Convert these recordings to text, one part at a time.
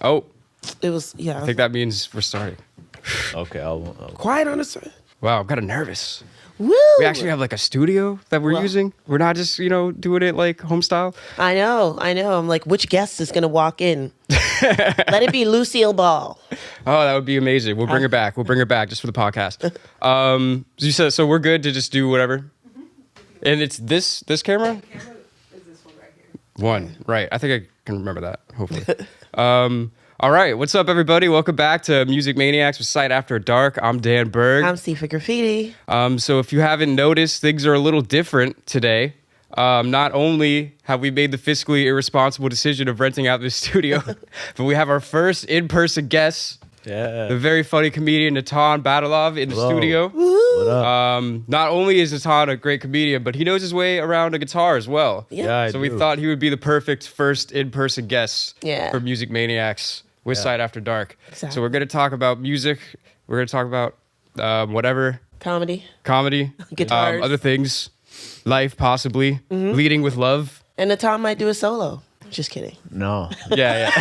Oh, It was, yeah. I think that means we're starting. Okay, I'll Quiet on the side. Wow, I'm kind of nervous. Woo! We actually have like a studio that we're Well- using. We're not just, doing it like home style. I know. I'm like, which guest is going to walk in? Let it be Lucille Ball. Oh, that would be amazing. We'll bring her back. We'll bring her back just for the podcast. You said, so we're good to just do whatever? Mm-hmm. And it's this camera? The camera is this one right here. One, right. I think I can remember that, hopefully. All right, what's up, everybody? Welcome back to Music Maniacs with Sight After Dark. I'm Dan Berg. I'm Sifa Graffiti. So if you haven't noticed, things are a little different today. Not only have we made the fiscally irresponsible decision of renting out this studio, but we have our first in-person guest, the very funny comedian Natan Badalov in the studio. What up? Not only is Natan a great comedian, but he knows his way around a guitar as well. Yeah. So we thought he would be the perfect first in-person guest Yeah. for Music Maniacs with Sight After Dark. Exactly. So we're going to talk about music. We're going to talk about whatever. Comedy. Guitars. Other things. Life, possibly. Leading with love. And Natan might do a solo. Just kidding. No. Yeah.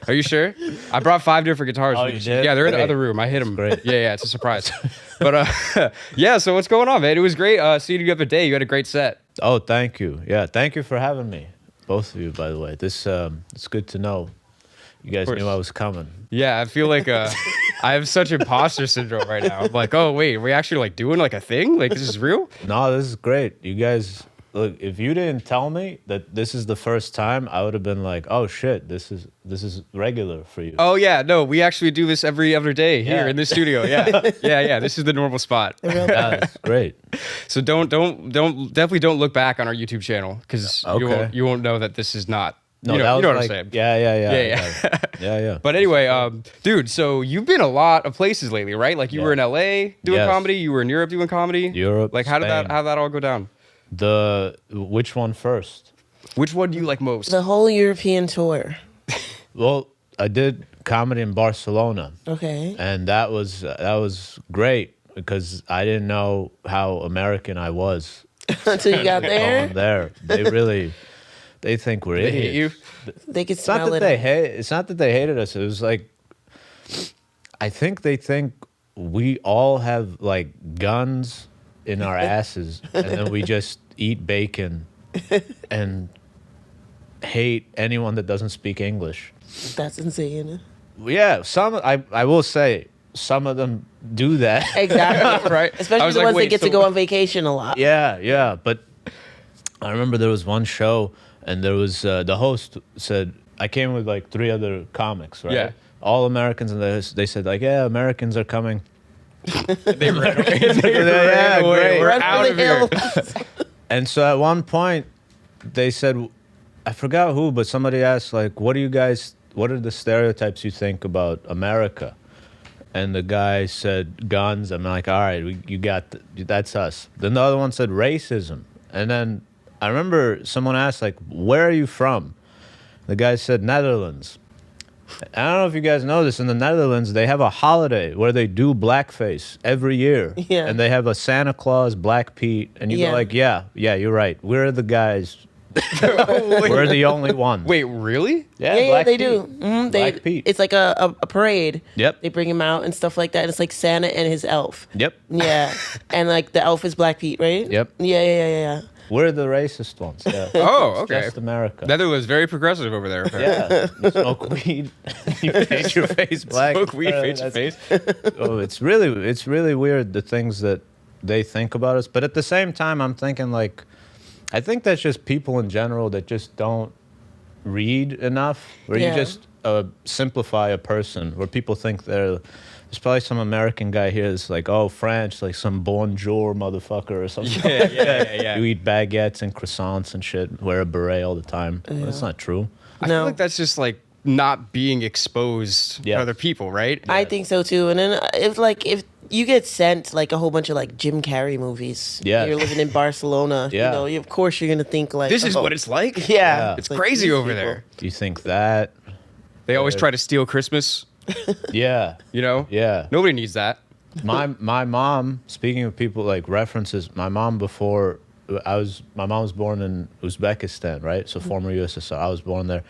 Are you sure? I brought 5 different guitars. Oh, you did? Yeah, they're in the Great. other room. I hit them. Great. Yeah, it's a surprise. But yeah, so what's going on, man? It was great seeing you the other day. You had a great set. Oh, thank you. Yeah, thank you for having me. Both of you, by the way. This it's good to know. You guys knew I was coming. Yeah, I feel like I have such imposter syndrome right now. I'm like, oh, wait, are we actually like doing like a thing? Like, this is real? No, this is great. You guys, look, if you didn't tell me that this is the first time, I would have been like, oh shit, this is regular for you. Oh, yeah, no, we actually do this every other day here Yeah. in this studio. Yeah. Yeah, this is the normal spot. That's great. So definitely don't look back on our YouTube channel because Okay. you won't know that this is not. No, you that know was what like, I'm saying. Yeah. Yeah. But anyway, dude, so you've been a lot of places lately, right? Like you were in LA doing Yes. comedy, you were in Europe doing comedy. Europe, Like how did Spain. that all go down? Which one first? Which one do you like most? The whole European tour. Well, I did comedy in Barcelona. Okay. And that was great because I didn't know how American I was Until you got there, going there. They think we're They idiots. hate you? they could It's not smell that it. they hate. It's not that they hated us. It was like, I think they think we all have like guns in our asses, and then we just eat bacon and hate anyone that doesn't speak English. That's insane. Yeah, I will say some of them do that. Exactly. Right? I Especially was the like, ones wait, that get so- to go on vacation a lot. Yeah, but I remember there was one show, and there was the host said, I came with like 3 other comics, right? Yeah. All Americans, and they said like, yeah, Americans are coming. They ran away. Yeah, great. We're Run for out the of here. hills. And so at one point, they said, I forgot who, but somebody asked like, what are the stereotypes you think about America? And the guy said guns. I'm like, all right, you got that's us. Then the other one said racism. And then I remember someone asked like, where are you from? The guy said Netherlands. I don't know if you guys know this. In the Netherlands, they have a holiday where they do blackface every year. Yeah. And they have a Santa Claus, Black Pete. And you Yeah. go like, yeah, you're right. We're the guys. We're the only ones. Wait, really? Yeah, Black they Pete. do. Black Pete. It's like a parade. Yep. They bring him out and stuff like that. It's like Santa and his elf. Yep. Yeah. And like the elf is Black Pete, right? Yep. Yeah. We're the racist ones. Yeah. Oh, okay. Just America. Netherlands very progressive over there. apparently. Yeah. You smoke weed. You paint your face black. Smoke weed, paint your That's- face. Oh, it's really weird the things that they think about us. But at the same time, I'm thinking like, I think that's just people in general that just don't read enough. Where Yeah. you just simplify a person. Where people think there's probably some American guy here that's like, oh, French, like some bonjour motherfucker or something. Yeah. You eat baguettes and croissants and shit. Wear a beret all the time. Yeah. That's not true. I feel like that's just like not being exposed Yeah. to other people, right? I think so too. And then if you get sent like a whole bunch of like Jim Carrey movies, Yeah. you're living in Barcelona, Yeah. of course you're gonna think like, This is oh, what it's like. Yeah, It's like crazy these over people. there. Do you think that? They always try to steal Christmas, Yeah. you know? Yeah. Nobody needs that. My mom, speaking of people like references, my mom my mom was born in Uzbekistan, right? So former USSR. I was born there.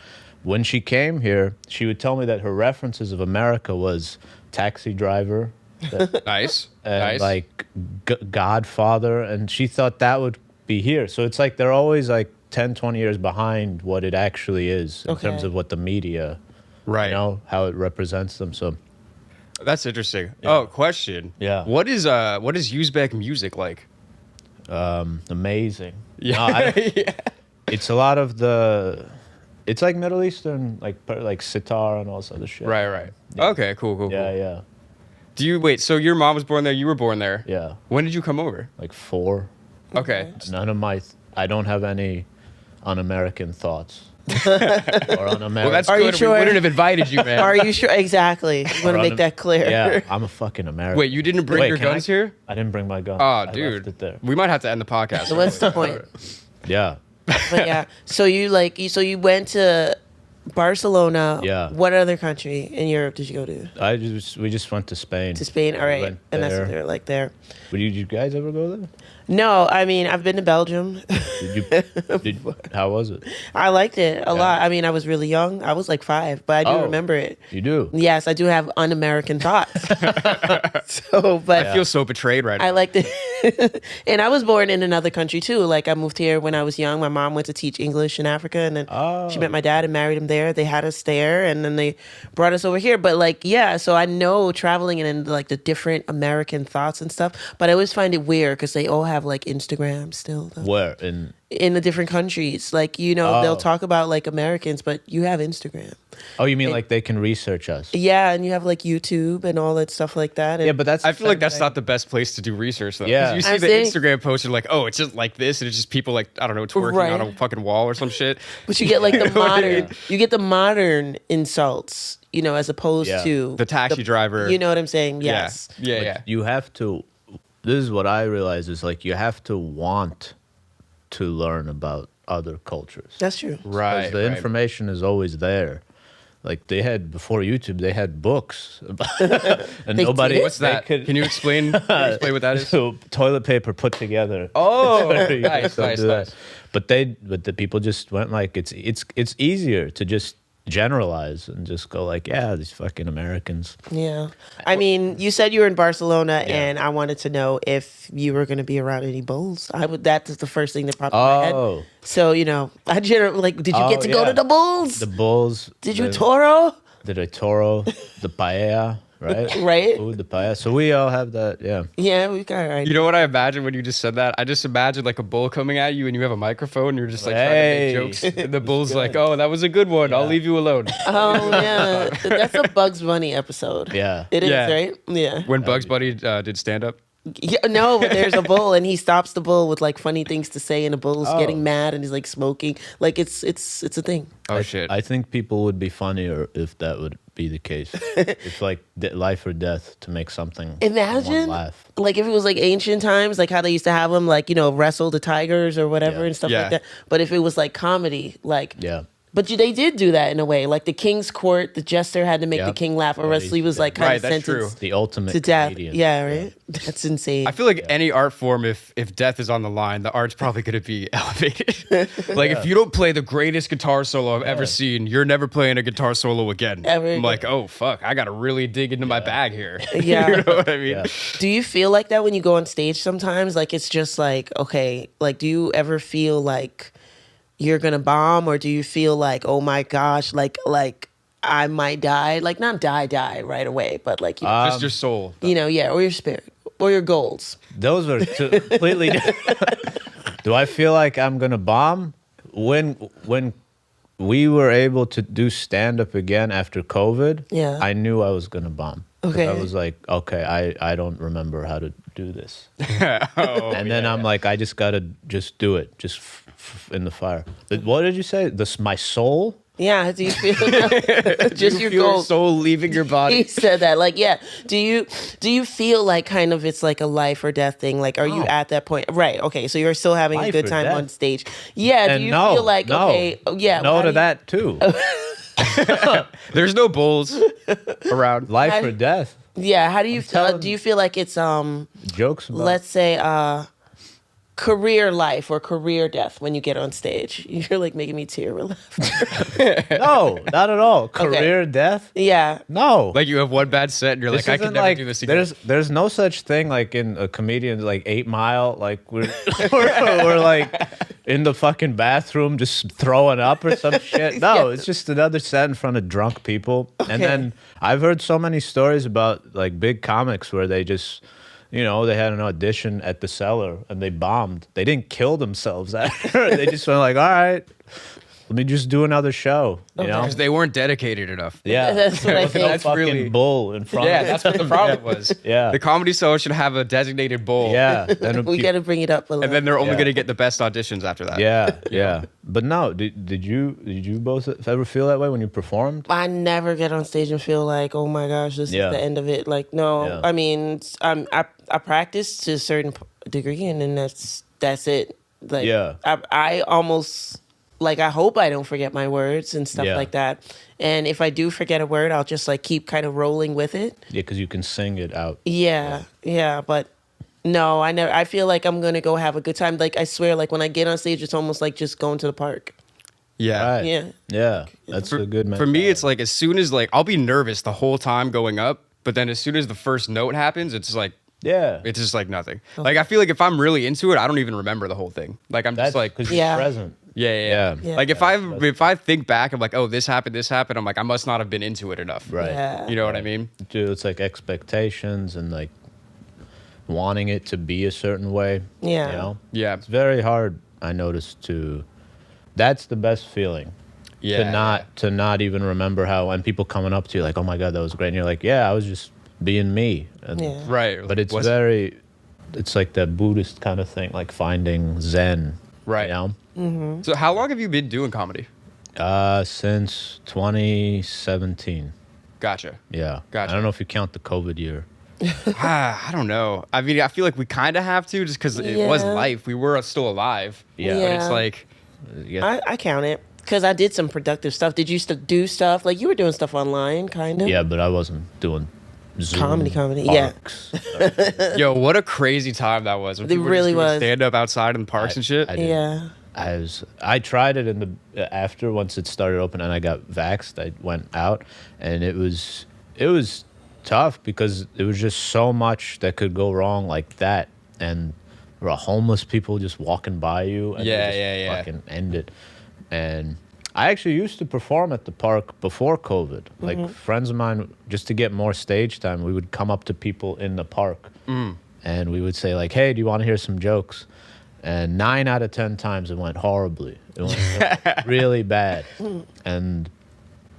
when she came here, she would tell me that her references of America was Taxi Driver, Nice. and Nice. like Godfather, and she thought that would be here. So it's like they're always like 10, 20 years behind what it actually is in terms Okay. of what the media, Right. you know, how it represents them. So That's interesting. Oh, question. Yeah. What is Uzbek music like? amazing. Yeah. No, it's a lot of it's like Middle Eastern, like sitar and all this other shit. Right. Right. Yeah. Okay. Cool. Yeah, Cool. yeah, Do you wait? So your mom was born there. You were born there. yeah. When did you come over? Like 4. Okay. None of I don't have any un-American thoughts. Or un-American. Well, that's Are you good. sure? We wouldn't have invited you, man. Are you sure? Exactly. You want to make that clear. Yeah, I'm a fucking American. Wait, you didn't bring Wait, your can guns I- here? I didn't bring my gun. Oh, I dude. left it there. We might have to end the podcast. So what's the point? Yeah. But yeah. So you went to Barcelona. Yeah. What other country in Europe did you go to? We just went to Spain. To Spain. All right. Went And that's what there. they're like there. But did you guys ever go there? No, I mean I've been to Belgium. How was it? I liked it a lot. I mean I was really young. I was like 5, but I do Oh. remember it. You do? Yes, I do have un-American thoughts. So, but I feel so betrayed right now. I liked it. And I was born in another country too. Like I moved here when I was young. My mom went to teach English in Africa, and then she met my dad and married him there. They had us there, and then they brought us over here. But like, yeah, so I know traveling and like the different American thoughts and stuff. But I always find it weird because they all have like Instagram still though, Where? in the different countries. Like they'll Oh. talk about like Americans, but you have Instagram. Oh, you mean like they can research us? Yeah, and you have like YouTube and all that stuff like that. And Yeah, but that's. I feel like that's not the best place to do research, though. 'Cause Yeah. You see I'm the saying- Instagram post, you're like, oh, it's just like this, and it's just people like, I don't know, twerking Right. on a fucking wall or some shit. But you get like the know what I modern, mean? you get the modern insults, as opposed Yeah. to The taxi driver. You know what I'm saying? Yes. Yeah. But Yeah. you have to. This is what I realize is like you have to want to learn about other cultures. That's true. Right. Because the information is always there. Like they had before YouTube, they had books, and They nobody. did? What's they that? could- Can you explain what that is? So toilet paper put together. Oh, You nice, don't nice, do that. nice. But the people just went like it's easier to just generalize and just go like, yeah, these fucking Americans. Yeah. I mean, you said you were in Barcelona, and I wanted to know if you were going to be around any bulls. That's the first thing that popped in my head. Oh, So, I generally, like, did you get to go yeah. to the bulls? the bulls. Did you the, Toro? the toro, the paella, right? Right. Ooh, the paella. So we all have that. Yeah. Yeah, we got it right. You know what I imagine when you just said that? I just imagine like a bull coming at you and you have a microphone and you're just like Hey. trying to make jokes. And the bull's like, oh, that was a good one. I'll leave you alone. Oh, yeah. That's a Bugs Bunny episode. Yeah. It is, Yeah. right? Yeah. When Bugs Bunny did stand up. Yeah, no, but there's a bull, and he stops the bull with like funny things to say, and the bull's Oh. getting mad, and he's like smoking. Like it's a thing. Oh, shit. I think people would be funnier if that would be the case. It's like life or death to make something. Imagine, someone laugh. like if it was like ancient times, like how they used to have them, like wrestle the tigers or whatever Yeah. and stuff Yeah. like that. But if it was like comedy, like Yeah. But they did do that in a way. Like the king's court, the jester had to make the Yep. king laugh, or else he was like Right, kind of that's true. sentenced The ultimate to death. comedian. Yeah, right. That's insane. I feel like any art form, if death is on the line, the art's probably going to be elevated. Like if you don't play the greatest guitar solo I've ever seen, you're never playing a guitar solo again. Ever I'm again. like, oh fuck, I got to really dig into my bag here. Yeah. You know what I mean? Yeah. Do you feel like that when you go on stage sometimes? Like it's just like, okay, like do you ever feel like you're gonna bomb, or do you feel like, oh my gosh, like I might die? Like not die right away, but like Just your soul. yeah, or your spirit, or your goals. Those are two completely different. Do I feel like I'm gonna bomb? When we were able to do stand up again after COVID, Yeah. I knew I was gonna bomb. 'Cause Okay. I was like, okay, I don't remember how to do this. Oh, And then I'm like, I just gotta just do it, just in the fire. What did you say? My soul? Yeah, do you feel just your feel your goals? soul leaving your He body. said that, like, yeah. Do you feel like kind of it's like a life or death thing? Like, are you No. at that point? Right. Okay. So you're still having a Life good or time death? on stage. Yeah. Do And you no, feel like no, okay? Yeah. no how to do you- that too. There's no bulls around. Life I- or death. Yeah. How do you feel? telling- Do you feel like it's Jokes about let's say career life or career death when you get on stage? You're like making me tear with laughter. No, not at all. Career death? Yeah. No. Like you have one bad set and you're This like, I can isn't never like, do this again. there's no such thing like in a comedian like 8 Mile, like we're like in the fucking bathroom just throwing up or some shit. No, it's just another set in front of drunk people. And then I've heard so many stories about like big comics where they just, you know, they had an audition at the Cellar and they bombed. They didn't kill themselves after. They just went like, all right, let me just do another show. You know? Because they weren't dedicated enough. Yeah. That's what I With no think. That's fucking really- bull in front Yeah, of that's what the problem was. Yeah. The Comedy Cellar should have a designated bowl. Yeah. Then We got to bring it up a little. And then they're only Yeah. going to get the best auditions after that. Yeah. But no, did you both ever feel that way when you performed? I never get on stage and feel like, oh my gosh, this Yeah. is the end of it. Like, no, Yeah. I mean, I practice to a certain degree, and then that's it. Like, Yeah. I almost like I hope I don't forget my words and stuff Yeah. like that. And if I do forget a word, I'll just like keep kind of rolling with it. Yeah, because you can sing it out. Yeah, but. No, I never. I feel like I'm gonna go have a good time. Like I swear, like when I get on stage, it's almost like just going to the park. Yeah. Right. Yeah. Yeah. That's a good For mentality. me, it's like as soon as like I'll be nervous the whole time going up, but then as soon as the first note happens, it's like yeah. it's just like nothing. Like I feel like if I'm really into it, I don't even remember the whole thing. Like I'm That's just like because Yeah. you're present. yeah. Yeah. Like if I think back, I'm like, oh, this happened, I'm like, I must not have been into it enough. Right. Yeah. You know what I mean? Dude, it's like expectations and like wanting it to be a certain way. Yeah. You know? Yeah. It's very hard, I noticed, to that's the best feeling. Yeah. To not even remember how and people coming up to you like, oh my God, that was great. And you're like, yeah, I was just being me. And, Yeah. Right. But it's Was- it's like that Buddhist kind of thing, like finding Zen. Right. You know? So how long have you been doing comedy? Since 2017. Gotcha. Yeah. Gotcha. I don't know if you count the COVID year. I don't know. I mean, I feel like we kind of have to just because it was Yeah. life. We were still alive. Yeah. But Yeah. it's like, Yeah. I count it because I did some productive stuff. Did you do stuff like you were doing stuff online, kind of? Yeah, but I wasn't doing Zoom Comedy, yeah. parks. yo, what a crazy time that was. When It people were just really doing was. stand-up outside in the parks and shit. I did. Yeah. I tried it in the after once it started open and I got vaxxed. I went out and it was tough because it was just so much that could go wrong like that, and there were homeless people just walking by you and they Yeah, just yeah. fucking end it. And I actually used to perform at the park before COVID. Like friends of mine, just to get more stage time, we would come up to people in the park and we would say like, "Hey, do you want to hear some jokes?" And 9 out of 10 times it went horribly. It went really bad. And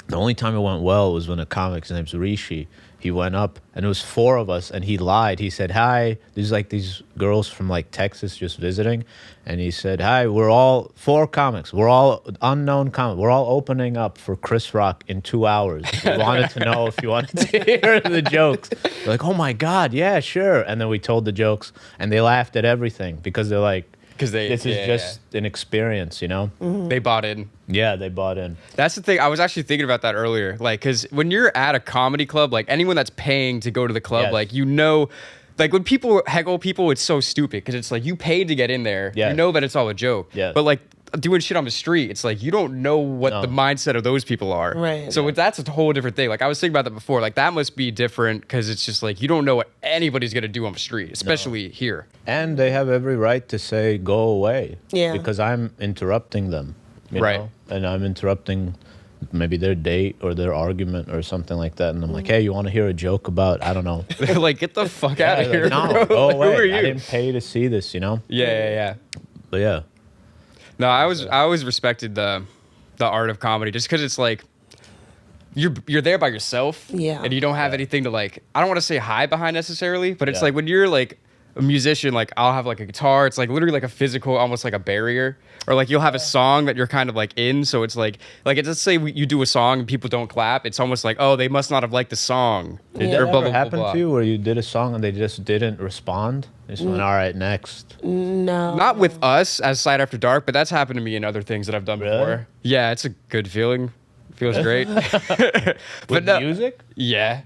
the only time it went well was when a comic, his name's Rishi, he went up and it was 4 of us and he lied. He said, "Hi, there's like these girls from like Texas just visiting." And he said, "Hi, we're all 4 comics. We're all unknown comics. We're all opening up for Chris Rock in 2 hours. We wanted to know if you wanted to hear the jokes." We're like, "Oh my God, yeah, sure." And then we told the jokes and they laughed at everything because they're like, Because this is just an experience, you know? they bought in. Yeah, they bought in. That's the thing. I was actually thinking about that earlier. Like, because when you're at a comedy club, like anyone that's paying to go to the club, Yes. like, you know, like when people heckle people, it's so stupid because it's like you paid to get in there. Yes. You know that it's all a joke. Yes. But like doing shit on the street, it's like you don't know what No. the mindset of those people are. Right. So that's a whole different thing. Like I was thinking about that before. Like that must be different because it's just like you don't know what anybody's gonna do on the street, especially here. And they have every right to say, "Go away." Yeah. Because I'm interrupting them. You Right. know? And I'm interrupting maybe their date or their argument or something like that. And I'm like, "Hey, you want to hear a joke about, I don't know." They're like, get the fuck out of Like, here. no, bro. go Like, away. Who are I you? didn't pay to see this, you know? Yeah. But yeah. No, I always respected the art of comedy just because it's like you're there by yourself, Yeah. and you don't have anything to like. I don't want to say hide behind necessarily, but it's Yeah. like when you're like a musician, like I'll have like a guitar. It's like literally like a physical, almost like a barrier, or like you'll have a song that you're kind of like in. So it's like let's say you do a song and people don't clap. It's almost like, oh, they must not have liked the song. Did Yeah. that Or blah, ever blah, blah, happen blah. to you where you did a song and they just didn't respond? They just went, "All right, next." No. Not with us as Side After Dark, but that's happened to me in other things that I've done Really? before. Yeah, it's a good feeling. Feels great. With but no, music? yeah.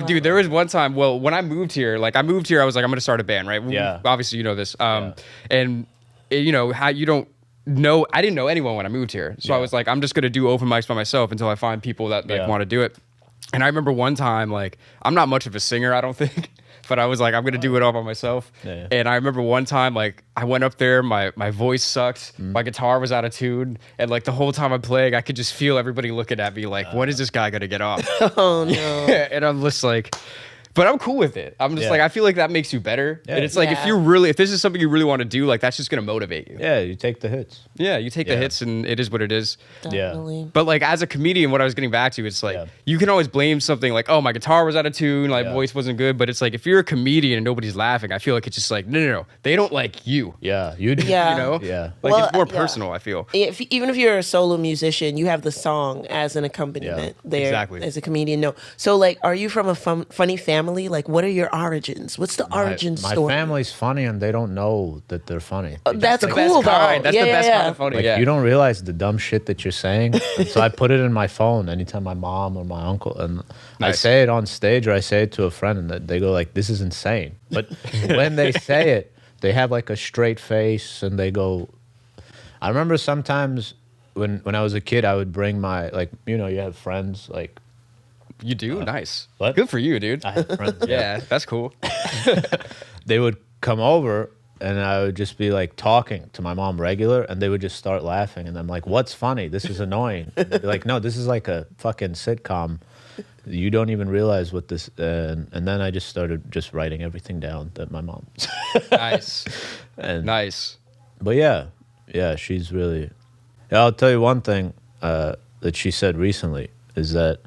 Dude, there was one time. Well, when I moved here, I was like, I'm gonna start a band, right? Yeah. Obviously, you know this. And you know how you don't know. I didn't know anyone when I moved here, so I was like, I'm just gonna do open mics by myself until I find people that want to do it. And I remember one time, I'm not much of a singer, I don't think. But I was like, I'm gonna do it all by myself. Yeah. And I remember one time, I went up there, my voice sucked, my guitar was out of tune, and the whole time I'm playing, I could just feel everybody looking at me like, when is this guy gonna get off? Oh no. And I'm just like, but I'm cool with it. I'm just I feel like that makes you better. Yeah. And it's like, if this is something you really want to do, that's just gonna motivate you. Yeah, you take the hits. Yeah, you take the hits, and it is what it is. Definitely. But as a comedian, what I was getting back to, it's you can always blame something like, oh, my guitar was out of tune, voice wasn't good. But it's like, if you're a comedian and nobody's laughing, I feel like it's just like, no, they don't like you. Yeah, you do. Yeah. You know? Yeah. It's more personal, I feel. Even if you're a solo musician, you have the song as an accompaniment there. Exactly. As a comedian, no. So are you from a funny family? What are your origins? What's the origin My story? family's funny and they don't know that they're funny. They That's just cool though. That's the best kind of funny. you don't realize the dumb shit that you're saying. And so I put it in my phone anytime my mom or my uncle, and I Nice. say it on stage or I say it to a friend, and they go like, this is insane. But when they say it, they have a straight face and they go, I remember sometimes when I was a kid, I would bring my, you have friends, You do? Nice. what? Good for you, dude. I had friends. Yeah, that's cool. They would come over and I would just be talking to my mom regular, and they would just start laughing, and I'm like, what's funny? This is annoying. And they'd be like, no, this is like a fucking sitcom. You don't even realize what this, and then I just started just writing everything down that my mom Nice. and Nice. But yeah, she's really, I'll tell you one thing that she said recently is that,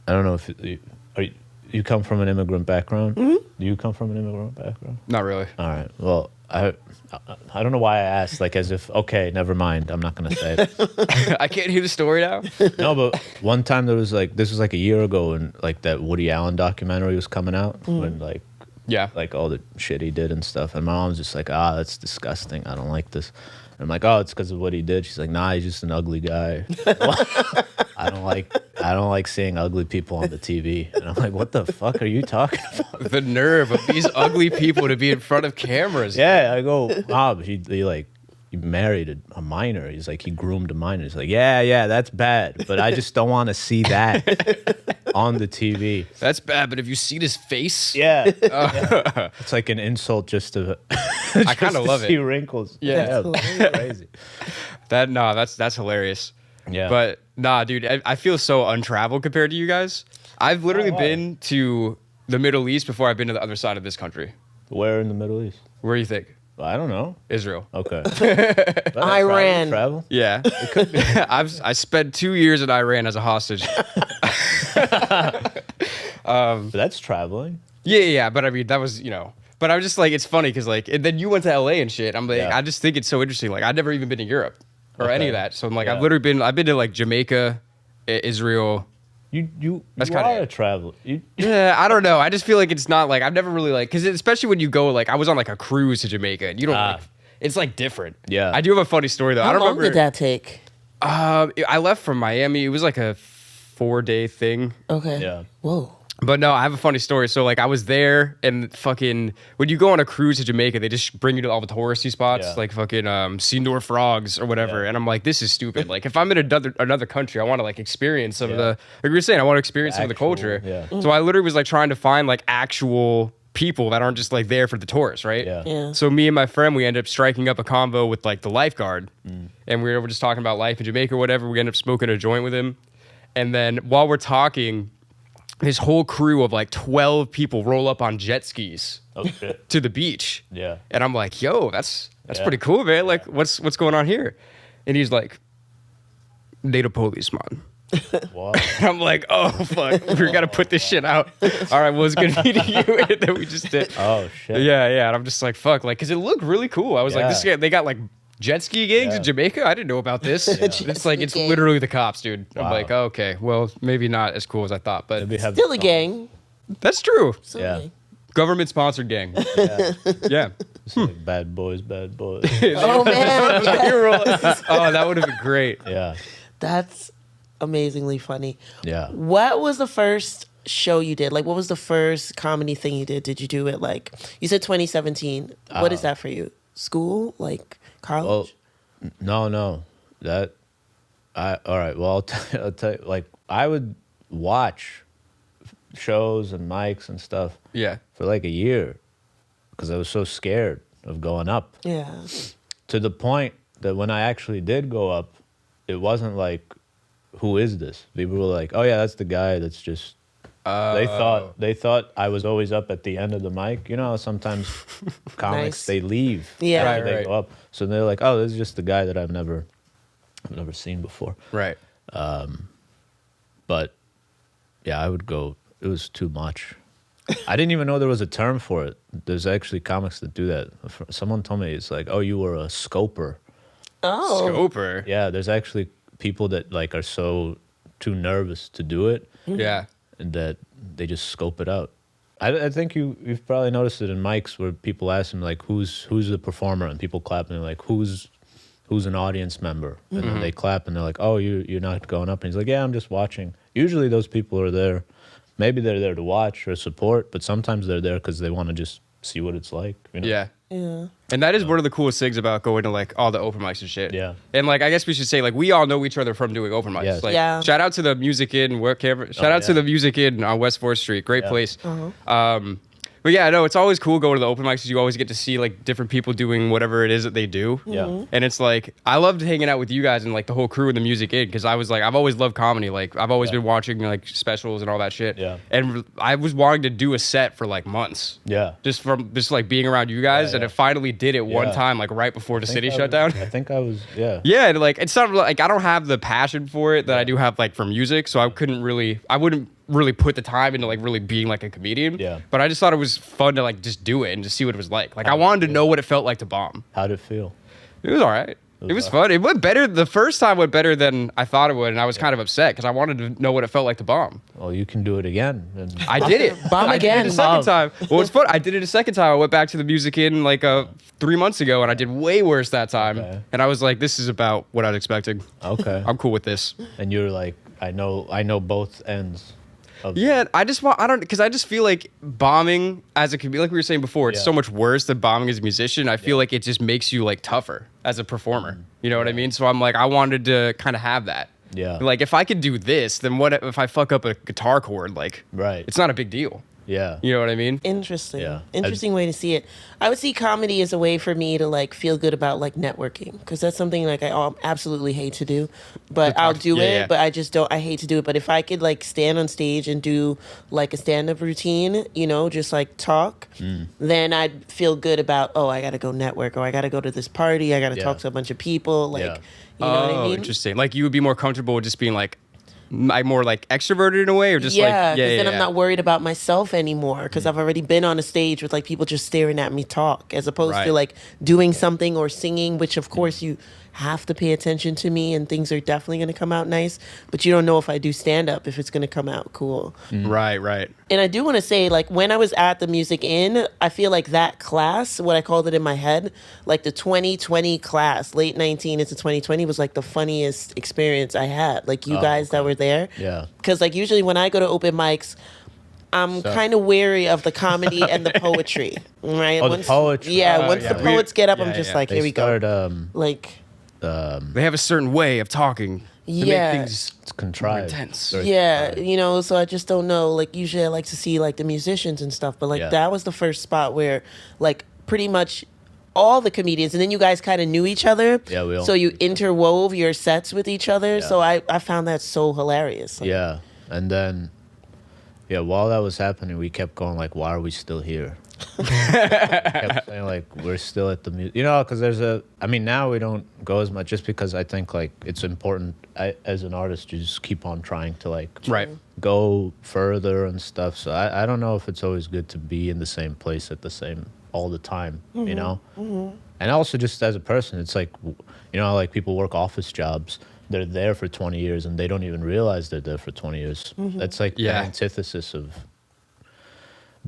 I don't know if you come from an immigrant background. Do you come from an immigrant background? Not really. All right. Well, I don't know why I asked. As if, okay, never mind. I'm not gonna say it. I can't hear the story now. No, but one time there was this was a year ago, and that Woody Allen documentary was coming out, when Yeah. all the shit he did and stuff. And my mom's just like, that's disgusting. I don't like this. And I'm like, oh, it's because of what he did. She's like, nah, he's just an ugly guy. I don't like seeing ugly people on the TV. And I'm like, what the fuck are you talking about? The nerve of these ugly people to be in front of cameras. Yeah, I go, Bob, he married a minor. He's like, he groomed a minor. He's like, yeah, that's bad. But I just don't want to see that on the TV. That's bad, but if you see his face, Yeah. It's like an insult just to I kind of love see it. wrinkles. Yeah. It's crazy. That's hilarious. Yeah. But nah, dude, I feel so untraveled compared to you guys. I've literally been to the Middle East before I've been to the other side of this country. Where in the Middle East? Where do you think? I don't know. Israel. Okay. Iran. Travel? Yeah. I spent 2 years in Iran as a hostage. But that's traveling. Yeah. But I mean, that was, but I was just like, it's funny because and then you went to LA and shit. I'm like, Yeah. I just think it's so interesting. I've never even been to Europe or any of that. So I'm like, Yeah. I've been to Jamaica, Israel. You That's are kinda a traveler. Yeah, I don't know. I just feel like it's not I've never really because especially when you go I was on a cruise to Jamaica and you don't it's different. Yeah. I do have a funny story though. How I don't long remember. did that take? I left from Miami. It was a 4-day thing. Okay. Yeah. Whoa. But no, I have a funny story. So I was there and fucking when you go on a cruise to Jamaica, they just bring you to all the touristy spots, Yeah. fucking Seymour Frogs or whatever. Yeah. And I'm like, this is stupid. If I'm in another country, I want to experience some of Yeah. the like we were saying, I want to experience some of the Actual, culture. yeah. So I literally was trying to find actual people that aren't just there for the tourists, right? Yeah. Yeah. So me and my friend, we ended up striking up a convo with the lifeguard, and we were just talking about life in Jamaica or whatever. We ended up smoking a joint with him, and then while we're talking, this whole crew of 12 people roll up on jet skis Oh shit. to the beach. Yeah. And I'm like, yo, that's Yeah. pretty cool, man. What's going on here? And he's like, native police, man. What? And I'm like, oh fuck, we gotta put this shit out. All right, well, it's good meeting you. And then we just did. Oh shit. Yeah. And I'm just like, fuck, because it looked really cool. I was like, Yeah. this guy, they got jet ski gigs Yeah. in Jamaica. I didn't know about this. It's it's gang. literally the cops, dude. I'm Wow. like, okay, well, maybe not as cool as I thought, but Maybe have Still a gang. that's true. Still Yeah. a gang. Government sponsored gang. Yeah. It's like bad boys, bad boys. Oh man. Yes. Oh, that would have been great. Yeah. That's amazingly funny. Yeah. What was the first show you did? Like, what was the first comedy thing you did? Did you do it like, you said 2017. What is that for you? School? Like college? Well, no. All right. Well, I'll tell you, like, I would watch shows and mics and stuff Yeah. for like a year because I was so scared of going up. Yeah. To the point that when I actually did go up, it wasn't like, who is this? People were like, oh yeah, that's the guy that's just. They thought I was always up at the end of the mic. You know, sometimes comics Nice. they leave Yeah. after Right, they right. go up, so they're like, oh, this is just the guy that I've never seen before. Right. But yeah, I would go. It was too much. I didn't even know there was a term for it. There's actually comics that do that. Someone told me it's like, oh, you were a scoper. Oh. Scoper. Yeah, there's actually people that like are so too nervous to do it Yeah. and that they just scope it out. I think you've probably noticed it in mics where people ask them like, who's the performer, and people clap and they're like, who's an audience member, and then they clap and they're like, oh, you're not going up, and he's like, yeah, I'm just watching. Usually those people are there. Maybe they're there to watch or support, but sometimes they're there because they want to just see what it's like. You know? Yeah. Yeah. And that is one of the coolest things about going to like all the open mics and shit. Yeah. And like I guess we should say like we all know each other from doing open mics. Yes. Like Yeah. shout out to the Music Inn shout out to yeah. the Music Inn on West 4th Street. Great Yeah. place. But yeah, no, it's always cool going to the open mics 'cause you always get to see like different people doing whatever it is that they do. Yeah. And it's like I loved hanging out with you guys and like the whole crew in the Music Inn because I was like I've always loved comedy. Like I've always been watching like specials and all that shit. Yeah. And I was wanting to do a set for like months. Yeah. Just from like being around you guys, Yeah, and yeah. it finally did it one Yeah. time, like right before the city I shut was- down. I think I was, yeah. Yeah, and like it's not like I don't have the passion for it that I do have like for music, so I wouldn't really put the time into like really being like a comedian. Yeah. But I just thought it was fun to like just do it and just see what it was like. Like I wanted to know what it felt like to bomb. How'd it feel? It was all right. It was fun. It went better. The first time went better than I thought it would, and I was kind of upset because I wanted to know what it felt like to bomb. Well, you can do it again. And I did it. Bomb I again, did it a second bomb. time. Well, it's fun. I did it a second time. I went back to the Music Inn like 3 months ago, and I did way worse that time. Okay. And I was like, "This is about what I was expecting. okay. I'm cool with this." And you're like, I know both ends. Of Yeah, I just feel like bombing as a comedian, like we were saying before, it's Yeah. so much worse than bombing as a musician. I feel like it just makes you like tougher as a performer. You know what I mean? So I'm like, I wanted to kind of have that. Yeah. Like if I could do this, then what if I fuck up a guitar chord? Like, Right. it's not a big deal. Yeah. You know what I mean? Interesting. Yeah. Interesting way to see it. I would see comedy as a way for me to like feel good about like networking because that's something like I absolutely hate to do, but I'll do Yeah, it. yeah. But I just don't. I hate to do it. But if I could like stand on stage and do like a stand-up routine, you know, just like talk, then I'd feel good about. Oh, I got to go network, or I got to go to this party. I got to Yeah. talk to a bunch of people. Like, Yeah. you know what I mean? Interesting. Like you would be more comfortable with just being like more like extroverted in a way, or just Yeah, like because then I'm not worried about myself anymore because I've already been on a stage with like people just staring at me talk, as opposed Right. to like doing something or singing, which of course you have to pay attention to me and things are definitely going to come out nice, but you don't know if I do stand up if it's going to come out cool. Right, right. And I do want to say, like, when I was at the Music Inn, I feel like that class, what I called it in my head, like the 2020 class, late 19 into 2020, was like the funniest experience I had. Like, you guys that were there. Yeah. Because, like, usually when I go to open mics, I'm kind of wary of the comedy and the poetry, right? Oh, the poetry. Yeah, once yeah. the poets get up, Yeah, I'm just yeah. like, They here we start, go. Like, They have a certain way of talking to Yeah. make things it's contrived. intense. Very yeah, contrived. you know, so I just don't know. Like, usually I like to see like the musicians and stuff, but like Yeah. that was the first spot where like pretty much all the comedians, and then you guys kind of knew each other. Yeah, we all- So you interwove your sets with each other. Yeah. So I found that so hilarious. Like, Yeah. And then, yeah, while that was happening, we kept going like, why are we still here? Kept saying like, we're still at the music, you know, because I mean, now we don't go as much just because I think like it's important as an artist to just keep on trying to like Right. go further and stuff. So I don't know if it's always good to be in the same place at the same all the time, you know? And also just as a person, it's like, you know, like people work office jobs. They're there for 20 years and they don't even realize they're there for 20 years. That's like Yeah. the antithesis of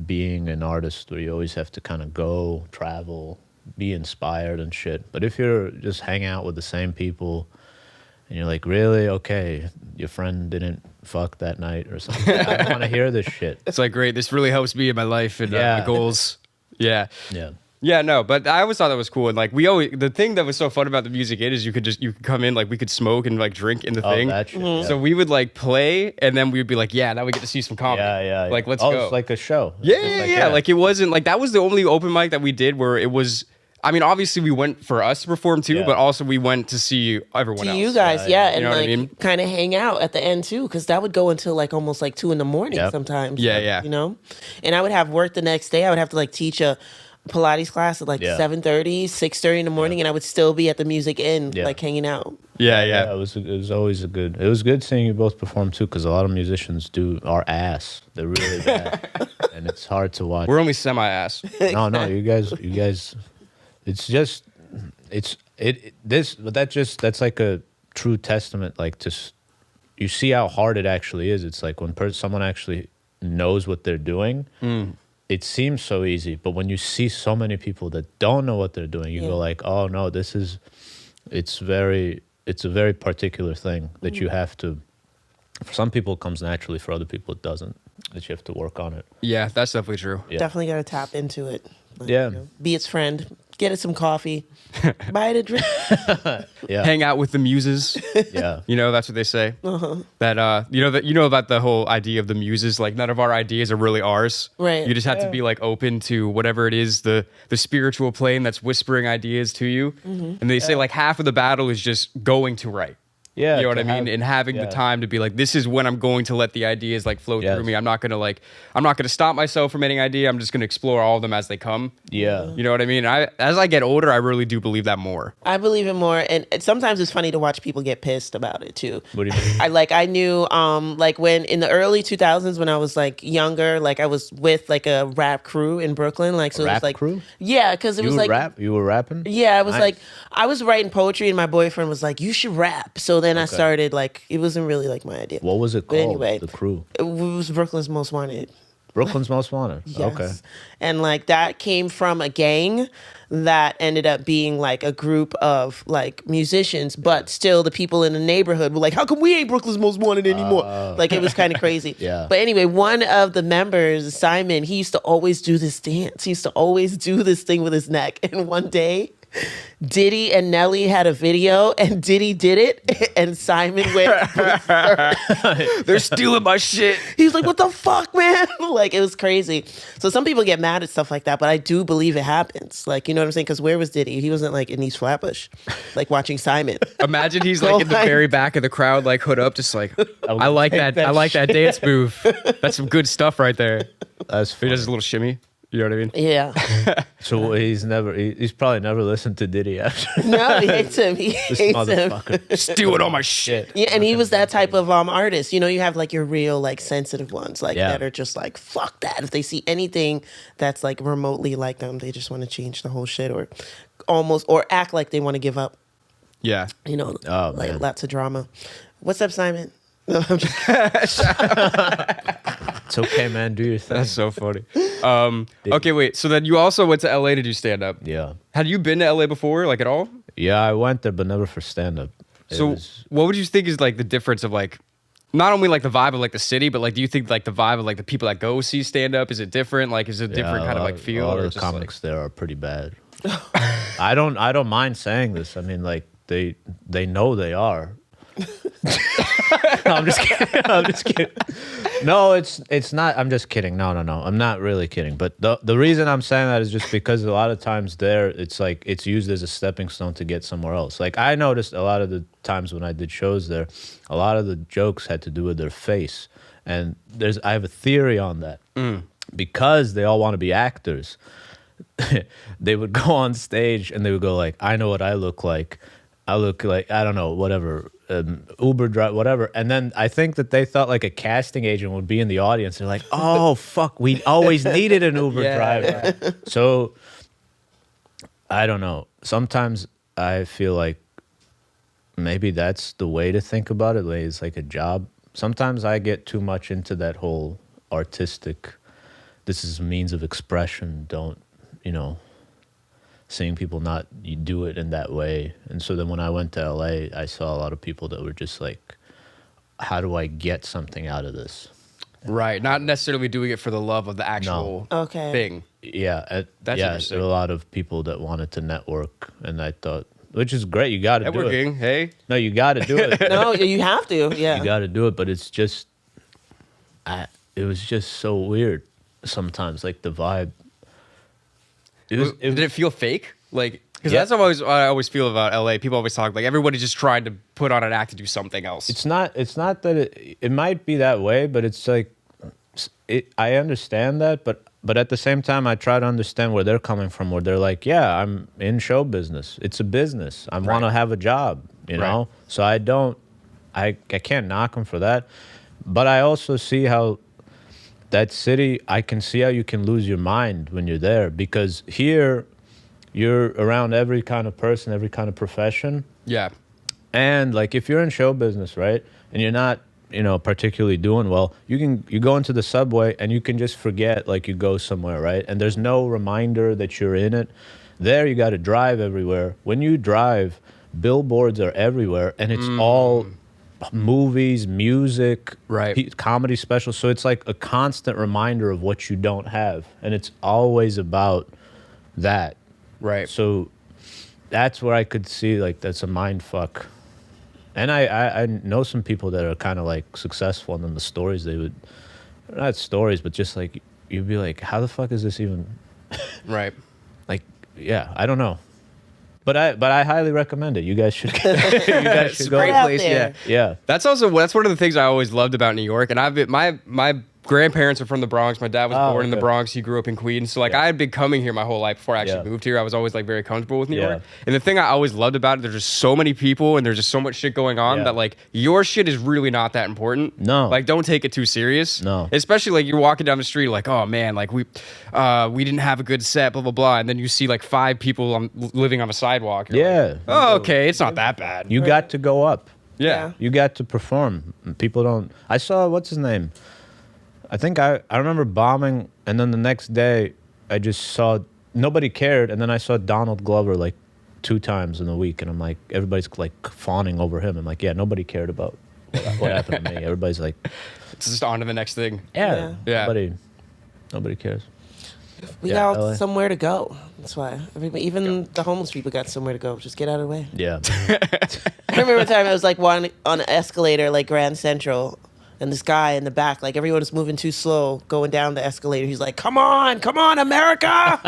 being an artist where you always have to kind of go, travel, be inspired and shit. But if you're just hanging out with the same people and you're like, really? Okay, your friend didn't fuck that night or something. I don't want to hear this shit. It's like, great, this really helps me in my life and Yeah. my goals. Yeah. Yeah. Yeah, no, but I always thought that was cool. And like the thing that was so fun about the music is you could come in, like we could smoke and like drink in the Oh, thing. that shit. Yeah. So we would like play and then we'd be like, yeah, now we get to see some comedy. Yeah. Like, let's oh, go. It's like a show. Yeah, It's just yeah. Like it wasn't like that was the only open mic that we did where it was. I mean, obviously we went for us to perform too, Yeah. but also we went to see everyone To else. you guys, yeah, You and know what I like mean? kind of hang out at the end too, because that would go until like almost like 2 a.m. Yep. sometimes. Yeah, like, yeah. You know, and I would have work the next day. I would have to like teach a Pilates class at like Yeah. 7:30, 6:30 in the morning, and I would still be at the Music Inn, Yeah. like hanging out. Yeah. It was always it was good seeing you both perform too, because a lot of musicians are ass. They're really bad, and it's hard to watch. We're only semi-ass. No, you guys. It's just that's like a true testament. Like you see how hard it actually is. It's like when someone actually knows what they're doing. It seems so easy, but when you see so many people that don't know what they're doing, you go like, "Oh no, it's a very particular thing that you have to." For some people, it comes naturally. For other people, it doesn't. That you have to work on it. Yeah, that's definitely true. Yeah. Definitely got to tap into it. Like, Yeah. you know, be its friend. Get it some coffee. Buy it a drink. Yeah, Hang out with the muses. yeah, You know, that's what they say. That you know about the whole idea of the muses. Like none of our ideas are really ours. Right. You just have to be like open to whatever it is, the spiritual plane that's whispering ideas to you. And they say like half of the battle is just going to write. yeah. You know what to I mean? have- And having the yeah. time to be like, this is when I'm going to let the ideas like flow Yes. through me. I'm not gonna stop myself from any idea. I'm just gonna explore all of them as they come. Yeah, You know what I mean? As I get older, I really do believe that more. I believe it more, and sometimes it's funny to watch people get pissed about it too. What do you mean? I knew like when in the early 2000s when I was like younger, like I was with like a rap crew in Brooklyn, like so it Rap was like crew? Yeah, because it You was were like You were rapping? yeah, I was Nice. like I was writing poetry and my boyfriend was like, you should rap. So then I started like it wasn't really like my idea. What was it But called? anyway. The crew. It was Brooklyn's Most Wanted. Brooklyn's Most Wanted. Yes. Okay. And like that came from a gang that ended up being like a group of like musicians, but still the people in the neighborhood were like, how come we ain't Brooklyn's Most Wanted anymore? Like it was kind of crazy. Yeah. But anyway, one of the members, Simon, he used to always do this dance. He used to always do this thing with his neck. And one day, Diddy and Nelly had a video, and Diddy did it, and Simon went. They're stealing my shit. He was like, "What the fuck, man?" Like it was crazy. So some people get mad at stuff like that, but I do believe it happens. Like you know what I'm saying? Because where was Diddy? He wasn't like in East Flatbush, like watching Simon. Imagine he's like in the very back of the crowd, like hood up, just like I like take that. I like that dance move. That's some good stuff right there. That's He funny. does a little shimmy. You know what I mean? Yeah. So he's probably never listened to Diddy after. No, he hates him. He This hates him. motherfucker. Stealing all my shit. Yeah, and he was that type of artist. You know, you have like your real like sensitive ones, like Yeah. that are just like fuck that. If they see anything that's like remotely like them, they just want to change the whole shit or almost or act like they want to give up. Yeah. You know, Oh, like man. lots of drama. What's up, Simon? No, I'm just It's okay, man. Do your thing. That's so funny. Okay, wait. So then you also went to LA to do stand up. Yeah. Had you been to LA before, like at all? Yeah, I went there, but never for stand up. So what would you think is like the difference of like not only like the vibe of like the city, but like do you think like the vibe of like the people that go see stand up, is it different? Like is it a different kind of like feel? A lot or of the just, like- comics there are pretty bad. I don't mind saying this. I mean, like they know they are. No, I'm just kidding. I'm just kidding. No, it's not. I'm just kidding. No. I'm not really kidding. But the reason I'm saying that is just because a lot of times there, it's like it's used as a stepping stone to get somewhere else. Like I noticed a lot of the times when I did shows there, a lot of the jokes had to do with their face, and I have a theory on that because they all want to be actors. They would go on stage and they would go like, "I know what I look like. I look like I don't know whatever." Uber drive, whatever. And then I think that they thought like a casting agent would be in the audience. They're like, oh, fuck, we always needed an Uber driver. Yeah. So I don't know. Sometimes I feel like maybe that's the way to think about it. Like it's like a job. Sometimes I get too much into that whole artistic, this is a means of expression. Don't, seeing people not you do it in that way. And so then when I went to LA, I saw a lot of people that were just like, how do I get something out of this? Right. Not necessarily doing it for the love of the actual Okay. thing. Yeah, That's yeah. interesting. There were a lot of people that wanted to network, and I thought, which is great. You got to do it. Networking, hey. No, you got to do it. No, you have to. Yeah. You got to do it, but it's just, it was just so weird sometimes. Like the vibe. Did it feel fake? Like, because Yeah. that's what I always feel about LA. People always talk like everybody's just trying to put on an act to do something else. It's not that it might be that way, but it's like, I understand that, but at the same time, I try to understand where they're coming from. Where they're like, yeah, I'm in show business. It's a business. I want to have a job, you know. So I can't knock them for that. But I also see how that city. I can see how you can lose your mind when you're there, because here you're around every kind of person, every kind of profession. Yeah. And like if you're in show business, right, and you're not, particularly doing well, you go into the subway and you can just forget like you go somewhere, right? And there's no reminder that you're in it. There you got to drive everywhere. When you drive, billboards are everywhere, and it's all movies, music, Right. comedy specials. So it's like a constant reminder of what you don't have, and it's always about that. Right. So that's where I could see like that's a mind fuck. And I know some people that are kind of like successful, and then the stories they would, not stories, but just like you'd be like, how the fuck is this even? Right. Like, yeah, I don't know. But I highly recommend it. You guys should. You guys It's should a go. great Get out place. there. Yeah. Yeah. That's one of the things I always loved about New York. And my grandparents are from the Bronx. My dad was born in the okay. Bronx. He grew up in Queens. So like I had been coming here my whole life before I actually moved here. I was always like very comfortable with New York. And the thing I always loved about it, there's just so many people and there's just so much shit going on that like your shit is really not that important. No. Like don't take it too serious. No. Especially like you're walking down the street like, oh man, like we didn't have a good set, blah blah blah, and then you see like 5 people living on a sidewalk. You're Yeah. like, oh, okay, it's not that bad. You got to go up. Yeah. You got to perform. People don't. I saw what's his name. I think I remember bombing, and then the next day I just saw nobody cared, and then I saw Donald Glover like 2 times in a week, and I'm like, everybody's like fawning over him. I'm like, yeah, nobody cared about what happened to me. Everybody's like, It's just on to the next thing. yeah, Yeah. nobody cares. We Yeah, got LA. somewhere to go. That's why. Even the homeless people got somewhere to go. Just get out of the way. Yeah, I remember a time I was like on an escalator, like Grand Central, and this guy in the back, like everyone was moving too slow, going down the escalator. He's like, come on, America!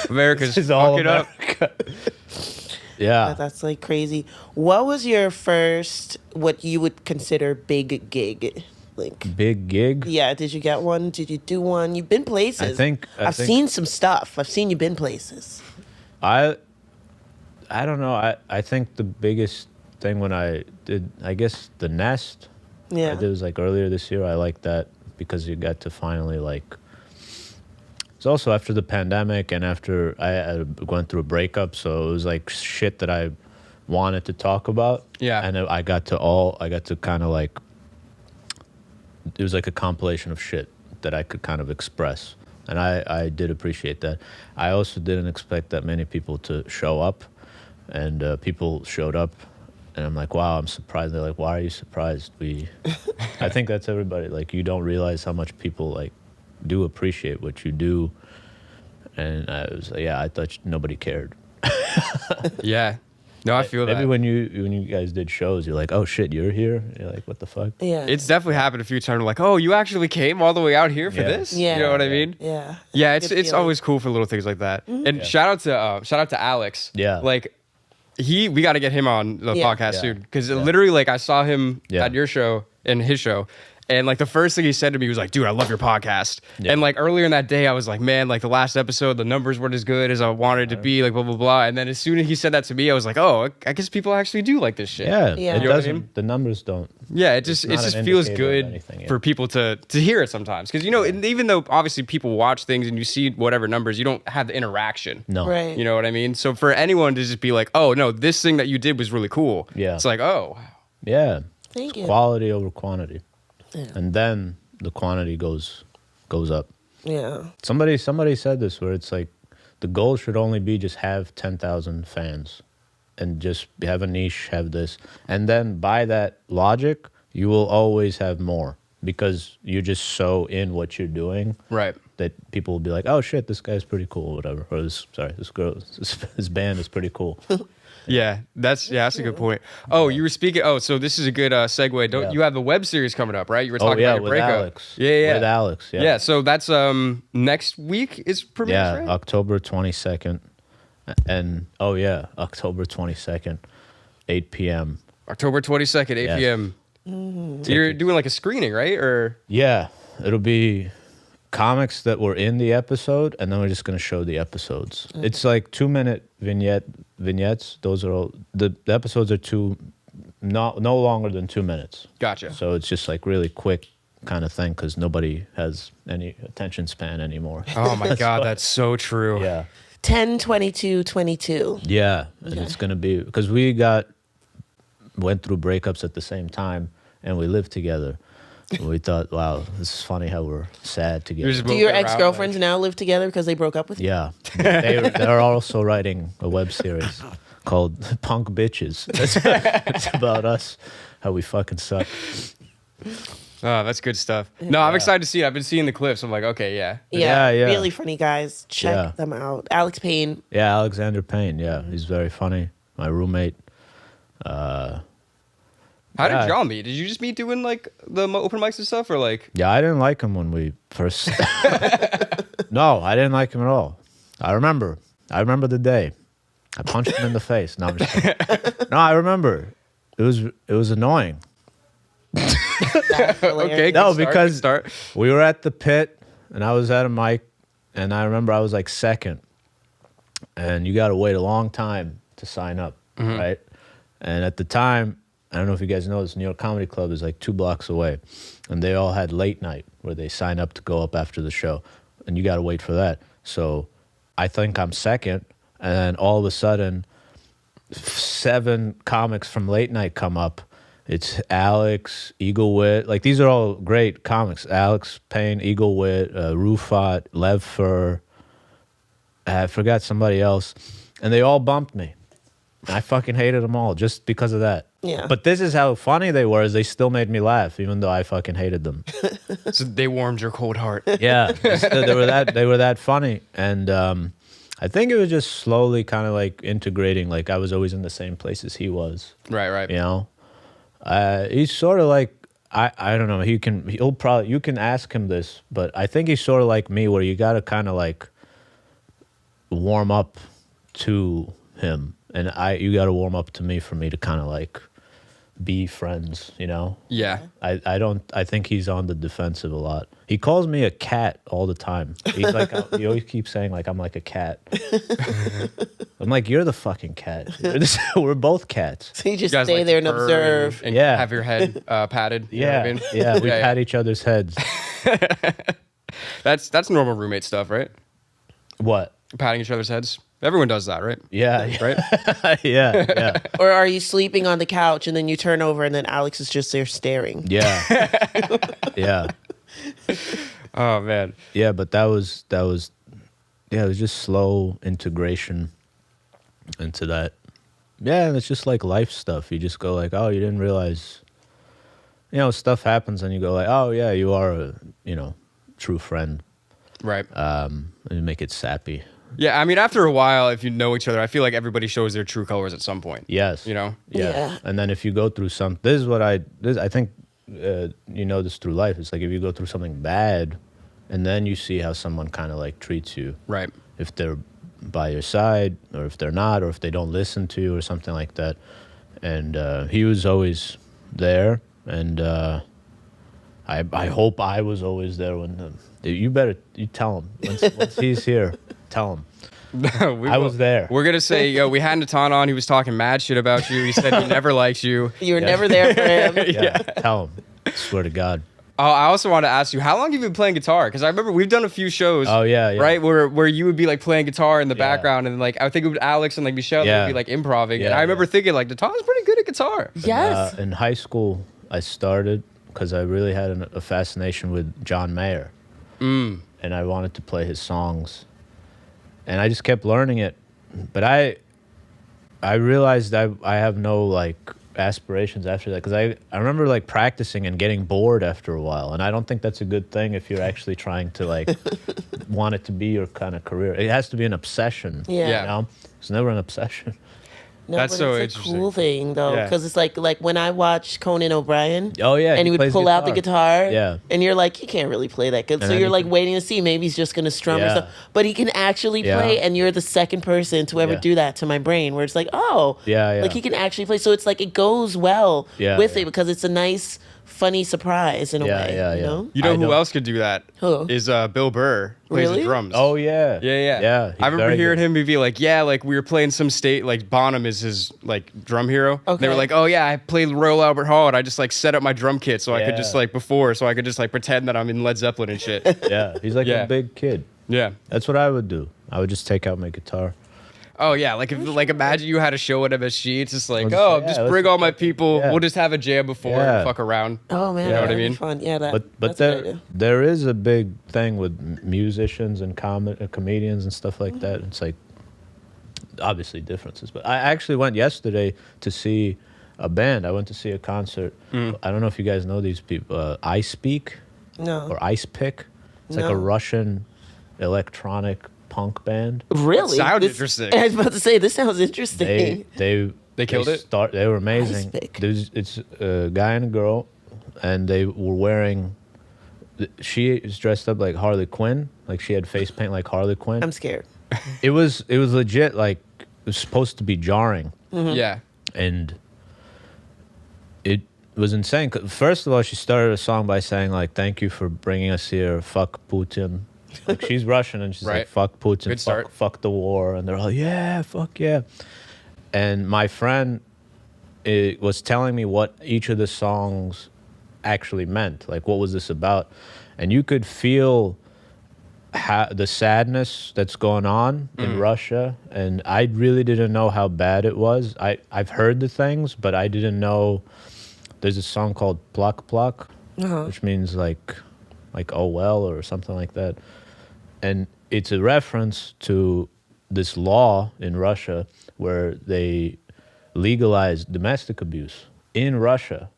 America's It's all fucking up. yeah. That's like crazy. What was your first, what you would consider big gig? Like, Big gig. yeah, did you get one? Did you do one? You've been places. I think I've seen some stuff. I've seen you been places. I don't know. I think the biggest thing when I did, I guess, the Nest. Yeah. I did was like earlier this year. I liked that because you got to finally like. It's also after the pandemic and after I went through a breakup, so it was like shit that I wanted to talk about. Yeah. And I got to kind of like. It was like a compilation of shit that I could kind of express. And I did appreciate that. I also didn't expect that many people to show up. And people showed up. And I'm like, wow, I'm surprised. They're like, why are you surprised? I think that's everybody. Like, you don't realize how much people, like, do appreciate what you do. And I was like, yeah, I thought nobody cared. Yeah. No, I feel Maybe that. when you guys did shows, you're like, oh, shit, you're here? You're like, what the fuck? Yeah. It's definitely happened a few times. Like, oh, you actually came all the way out here for Yeah. this? Yeah. You know what I mean? yeah. Yeah, it's Good feeling. always cool for little things like that. And shout out to Alex. Yeah. Like we got to get him on the Yeah. podcast Yeah. soon because literally like I saw him Yeah. at your show and his show. And like the first thing he said to me was like, dude, I love your podcast. Yeah. And like earlier in that day, I was like, man, like the last episode, the numbers weren't as good as I wanted to be, like blah, blah, blah. And then as soon as he said that to me, I was like, oh, I guess people actually do like this shit. Yeah, Yeah. it You know what I doesn't. mean? The numbers don't. Yeah, it just not an feels indicator of good anything, yeah. for people to hear it sometimes. Because, you know, and even though obviously people watch things and you see whatever numbers, you don't have the interaction. No. Right. You know what I mean? So for anyone to just be like, oh, no, this thing that you did was really cool. Yeah. It's like, oh, Yeah. Thank you. Quality over quantity. Yeah. And then the quantity goes up. Yeah. Somebody said this where it's like the goal should only be just have 10,000 fans and just have a niche, have this. And then by that logic, you will always have more because you're just so in what you're doing. Right. That people will be like, oh shit, this guy's pretty cool, or whatever. Or this band is pretty cool. Yeah, that's a good point. Oh, you were speaking. Oh, so this is a good segue. Don't you have the web series coming up, right? You were talking about your with breakup. Alex. Yeah. With Alex, yeah. Yeah, so that's next week is premiere, Yeah, right? October 22nd. And October 22nd, 8 p.m. October 22nd, 8 Yes. p.m. So you're doing like a screening, right? Or Yeah, it'll be comics that were in the episode, and then we're just going to show the episodes. It's like 2-minute vignettes. Those are all, the episodes are no longer than 2 minutes. Gotcha. So it's just like really quick kind of thing because nobody has any attention span anymore. Oh my God, that's so true. Yeah. 10, 22, 22. Yeah, and it's going to be, because went through breakups at the same time, and we lived together. And we thought, wow, this is funny how we're sad together. You're just Do your moving around, ex-girlfriends now live together because they broke up with you? Yeah, they're also writing a web series called Punk Bitches. It's about us, how we fucking suck. Oh, that's good stuff. No, I'm excited to see it. I've been seeing the clips. I'm like, okay, yeah. Yeah. Really funny guys. Check Yeah. them out. Alex Payne. Yeah, Alexander Payne. Yeah, he's very funny. My roommate. How did Yeah. y'all meet? Did you just meet doing like the open mics and stuff, or like? Yeah, I didn't like him when we first. No, I didn't like him at all. I remember the day. I punched him in the face. No, I'm just kidding. No, I remember. It was annoying. That's hilarious. Okay, No, good start, because good start. we were at the pit, and I was at a mic, and I remember I was like second, and you got to wait a long time to sign up, right? And at the time, I don't know if you guys know this, New York Comedy Club is like 2 blocks away, and they all had late night where they sign up to go up after the show, and you got to wait for that. So I think I'm second, and then all of a sudden, 7 comics from late night come up. It's Alex, Eagle Wit. Like, these are all great comics. Alex Payne, Eagle Wit, Rufat, Lev Fur. I forgot somebody else. And they all bumped me. And I fucking hated them all just because of that. Yeah. But this is how funny they were, is they still made me laugh, even though I fucking hated them. So they warmed your cold heart. Yeah. They were that funny. And I think it was just slowly kind of like integrating. Like, I was always in the same place as he was. Right. You know? He's sort of like, I don't know, you can ask him this, but I think he's sort of like me, where you got to kind of like warm up to him, and you got to warm up to me for me to kind of like be friends, you know? Yeah. I think he's on the defensive a lot. He calls me a cat all the time. He's like, he always keeps saying like I'm like a cat. I'm like, you're the fucking cat. We're both cats. So you just You guys stay like there to and purr observe. and Yeah. have your head patted. You know what I mean? Yeah, we pat each other's heads. That's normal roommate stuff, right? What? Patting each other's heads. Everyone does that, right? Yeah, Right? yeah. Or are you sleeping on the couch and then you turn over and then Alex is just there staring? Yeah. Yeah. Oh man. Yeah, but that was it was just slow integration into that. Yeah, and it's just like life stuff. You just go like, oh, you didn't realize, stuff happens, and you go like, oh yeah, you are a, true friend. Right. And you make it sappy. Yeah, I mean, after a while, if you know each other, I feel like everybody shows their true colors at some point. Yes. You know? Yeah. And then if you go through I think you know this through life. It's like if you go through something bad, and then you see how someone kind of like treats you. Right. If they're by your side, or if they're not, or if they don't listen to you, or something like that. And he was always there, and I hope I was always there when you tell him once he's here. Tell him. I was there. We're gonna say, yo, we had Natan on. He was talking mad shit about you. He said he never likes you. You were never there for him. Yeah, tell him. I swear to God. Oh, I also want to ask you, how long have you been playing guitar? Because I remember we've done a few shows. Oh yeah. Right, where you would be like playing guitar in the background, and like I think it was Alex and like Michelle would be like improvising, and I remember thinking like Natan's pretty good at guitar. Yes. In high school, I started because I really had a fascination with John Mayer. and I wanted to play his songs, and I just kept learning it. But I realized I have no like aspirations after that, because I remember like practicing and getting bored after a while, and I don't think that's a good thing if you're actually trying to like want it to be your kind of career. It has to be an obsession. Yeah. You know? It's never an obsession. No, That's but so it's a interesting. cool thing though, Yeah. because it's like when I watch Conan O'Brien. Oh yeah, And he would plays pull out the guitar. Yeah. And you're like, he can't really play that good. And So then you're he like can- waiting to see. Maybe he's just going to strum or Yeah. stuff. But he can actually Yeah. play. And you're the second person to ever Yeah. do that to my brain, where it's like, oh. Yeah. Like he can actually play. So it's like it goes well Yeah, with yeah. it because it's a nice, funny surprise in a Yeah, way. yeah, You yeah. know? You know I who don't- else could do that? Who? Is Bill Burr. Plays Really? the drums. Oh yeah. Yeah. Yeah. he's I remember very hearing good. him be like, yeah, like we were playing some state, like Bonham is his like drum hero. They Okay. were like, oh yeah, I played Royal Albert Hall and I just like set up my drum kit so I could Yeah. just like so I could just like pretend that I'm in Led Zeppelin and shit. Yeah, he's like Yeah. a big kid. Yeah. That's what I would do. I would just take out my guitar. Oh yeah, like if like imagine you had a show at MSG, it's just like, We'll just oh, say, just yeah, bring let's- all my people. yeah. We'll just have a jam before Yeah. and fuck around. Oh, man. You know what I that'd be mean? Fun. Yeah, But that's a good there idea. there is a big thing with musicians and comedians and stuff like that. It's like obviously differences. But I actually went yesterday to see a band. I went to see a concert. I don't know if you guys know these people. I Speak No. or Ice Pick. It's like No. a Russian electronic punk band. Really? Sounds This- interesting. I was about to say, this sounds interesting. They killed it? They were amazing. Ice Pick. It's a guy and a girl, and they were wearing. She is dressed up like Harley Quinn, like she had face paint like Harley Quinn. I'm scared. It was legit, like it was supposed to be jarring, Yeah. and it was insane. 'Cause first of all, she started a song by saying like, "Thank you for bringing us here. Fuck Putin." Like she's Russian, and she's Right. like, "Fuck Putin. Good start. Fuck the war." And they're all, "Yeah, fuck yeah." And my friend was telling me what each of the songs actually meant. Like, what was this about? And you could feel the sadness that's going on in Russia. And I really didn't know how bad it was. I've heard the things, but I didn't know. There's a song called Plak Plak, which means like oh well or something like that. And it's a reference to this law in Russia where they legalized domestic abuse in Russia.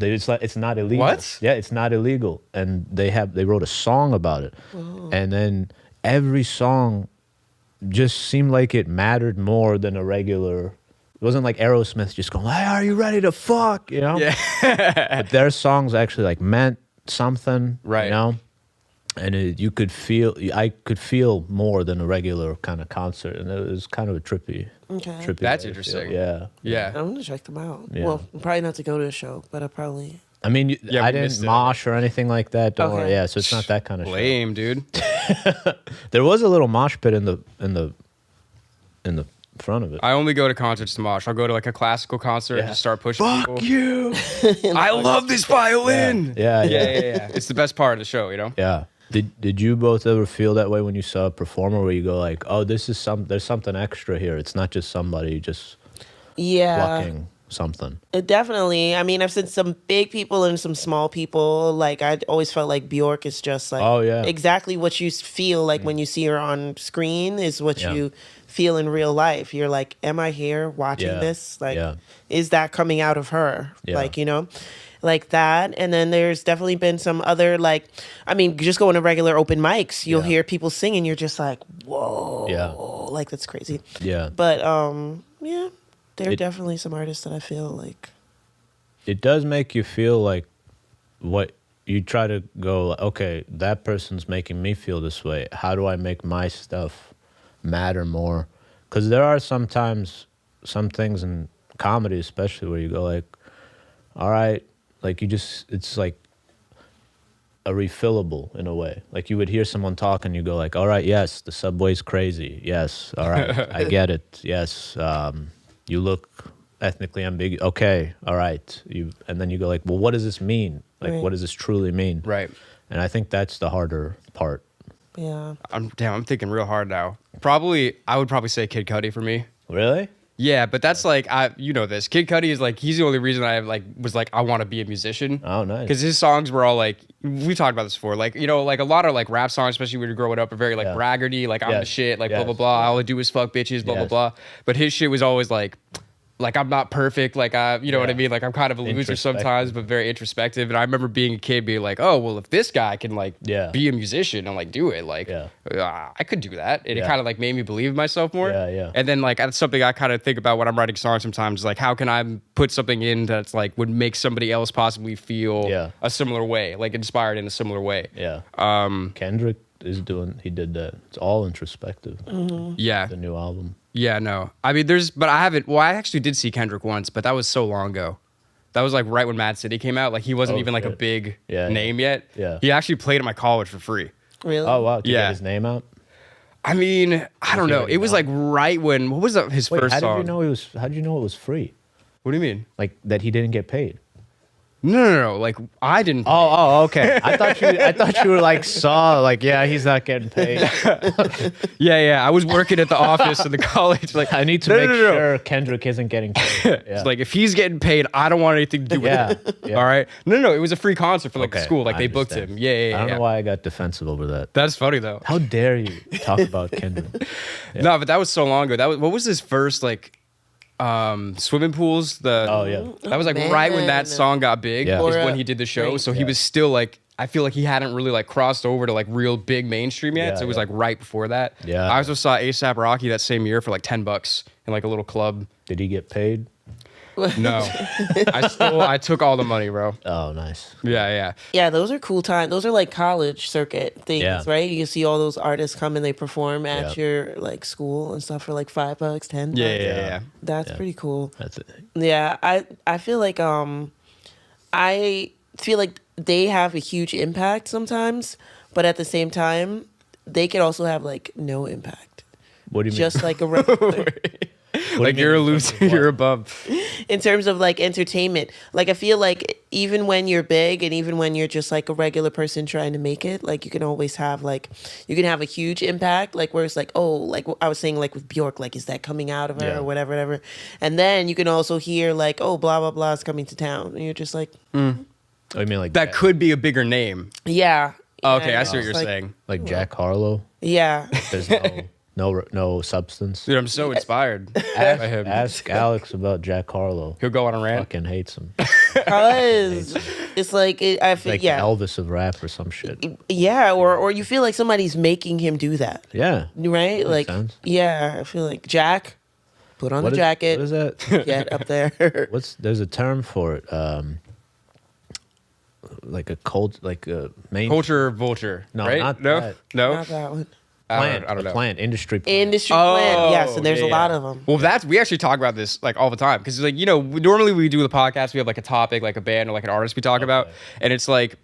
It's not illegal. What? Yeah, it's not illegal, and they wrote a song about it, and then every song just seemed like it mattered more than a regular. It wasn't like Aerosmith just going, "Hey, are you ready to fuck?" You know? Yeah. But their songs actually like meant something, Right. You know, and I could feel more than a regular kind of concert, and it was kind of a trippy. Okay. Trippy That's way to feel. interesting. Yeah. Yeah. I'm gonna check them out. Yeah. Well, probably not to go to a show, but I'll probably. I mean, Yeah, I we missed didn't it. mosh or anything like that. Don't worry. Okay. Yeah, so it's not that kind of show. Lame, dude. There was a little mosh pit in the front of it. I only go to concerts to mosh. I'll go to like a classical concert and Yeah. just start pushing people. you. I love this violin. Yeah. Yeah. It's the best part of the show, you know? Yeah. Did you both ever feel that way when you saw a performer where you go like, oh, there's something extra here. It's not just somebody just Yeah. plucking something. Definitely. I mean, I've seen some big people and some small people. Like, I always felt like Bjork is just like Oh, yeah. exactly what you feel like when you see her on screen is what Yeah. you feel in real life. You're like, am I here watching Yeah. this? Like, Yeah. is that coming out of her? Yeah. Like, you know, like that. And then there's definitely been some other, like, I mean, just going to regular open mics, you'll Yeah. hear people singing. You're just like, whoa. Yeah. Like, that's crazy. Yeah. But, yeah, there are It- definitely some artists that I feel like. It does make you feel like what you try to go, okay, that person's making me feel this way. How do I make my stuff matter more? Because there are sometimes some things in comedy, especially, where you go like, all right, like it's like a refillable in a way. Like you would hear someone talk and you go like, all right, yes, the subway's crazy. Yes, all right, I get it. Yes, you look ethnically ambiguous. Okay, all right. And then you go like, well, what does this mean? Like, Right. what does this truly mean? Right. And I think that's the harder part. Yeah. I'm thinking real hard now. I would probably say Kid Cudi for me. Really? Yeah, but that's like you know this. Kid Cudi is like he's the only reason I like was like I want to be a musician. Oh, nice. Because his songs were all like we've talked about this before. Like you know like a lot of like rap songs, especially when you're growing up, are very like braggarty. Like I'm the shit. Like blah blah blah. All I do is fuck bitches. Blah blah blah. But his shit was always like I'm not perfect. Like you know what I mean. Like I'm kind of a loser sometimes, but very introspective. And I remember being a kid, being like, oh well, if this guy can like be a musician and like do it, like I could do that. And it kind of like made me believe in myself more. Yeah. And then like that's something I kind of think about when I'm writing songs sometimes. Like how can I put something in that's like would make somebody else possibly feel a similar way, like inspired in a similar way. Yeah. Kendrick he did that. It's all introspective. Yeah. The new album. Yeah, no. I mean, but I haven't. Well, I actually did see Kendrick once, but that was so long ago. That was like right when Mad City came out. Like he wasn't even like a big name yet. Yeah. He actually played at my college for free. Really? Oh wow. Did you get his name out? I mean, I don't know. It was like right when what was his first song? How did you know it was free? What do you mean? Like that he didn't get paid? No. Like I didn't. Oh, okay. I thought you were like he's not getting paid. Yeah. I was working at the office in the college. Like I need to make sure Kendrick isn't getting paid. It's like if he's getting paid, I don't want anything to do with it. Yeah. All right. No. It was a free concert for like the school. Like they booked him. Yeah. I don't know why I got defensive over that. That's funny though. How dare you talk about Kendrick? No, but that was so long ago. What was his first like swimming pools? That was like right when that song got big. Yeah. Is when he did the show. So he was still like I feel like he hadn't really like crossed over to like real big mainstream yet. So it was like right before that. Yeah. I also saw A$AP Rocky that same year for like $10 in like a little club. Did he get paid? No. I took all the money, bro. Oh, nice. Yeah. Yeah, those are cool times. Those are like college circuit things, right? You see all those artists come and they perform at your like school and stuff for like $5, $10. Yeah. That's pretty cool. That's it. Yeah, I feel like they have a huge impact sometimes, but at the same time, they could also have like no impact. What do you mean? Just like a regular. Like you're a loser, you're above. In terms of like entertainment, like I feel like even when you're big and even when you're just like a regular person trying to make it, like you can always have like you can have a huge impact, like where it's like, oh, like I was saying, like with Bjork, like is that coming out of her or whatever, and then you can also hear like, oh, blah blah blah is coming to town, and you're just like, Oh, you mean like that could be a bigger name. yeah. Oh, okay, I see what it's you're like, saying. like Jack Harlow? Yeah. There's no substance. Dude, I'm so inspired by him. Ask Alex about Jack Harlow. He'll go on a rant. Fucking hates him. Because it's like I feel Like the Elvis of rap or some shit. Yeah, or you feel like somebody's making him do that. Yeah. Right? Makes Like sense. yeah, I feel like Jack, put on the What jacket. is that? Get up there. There's a term for it. Like a main Culture vulture. No, right? not no, that. Not no. that one. plant. I don't know. Plant, industry plant. Industry plant, yes, and there's a lot of them. Well, we actually talk about this like all the time because like normally we do the podcast, we have like a topic, like a band or like an artist we talk about, and it's like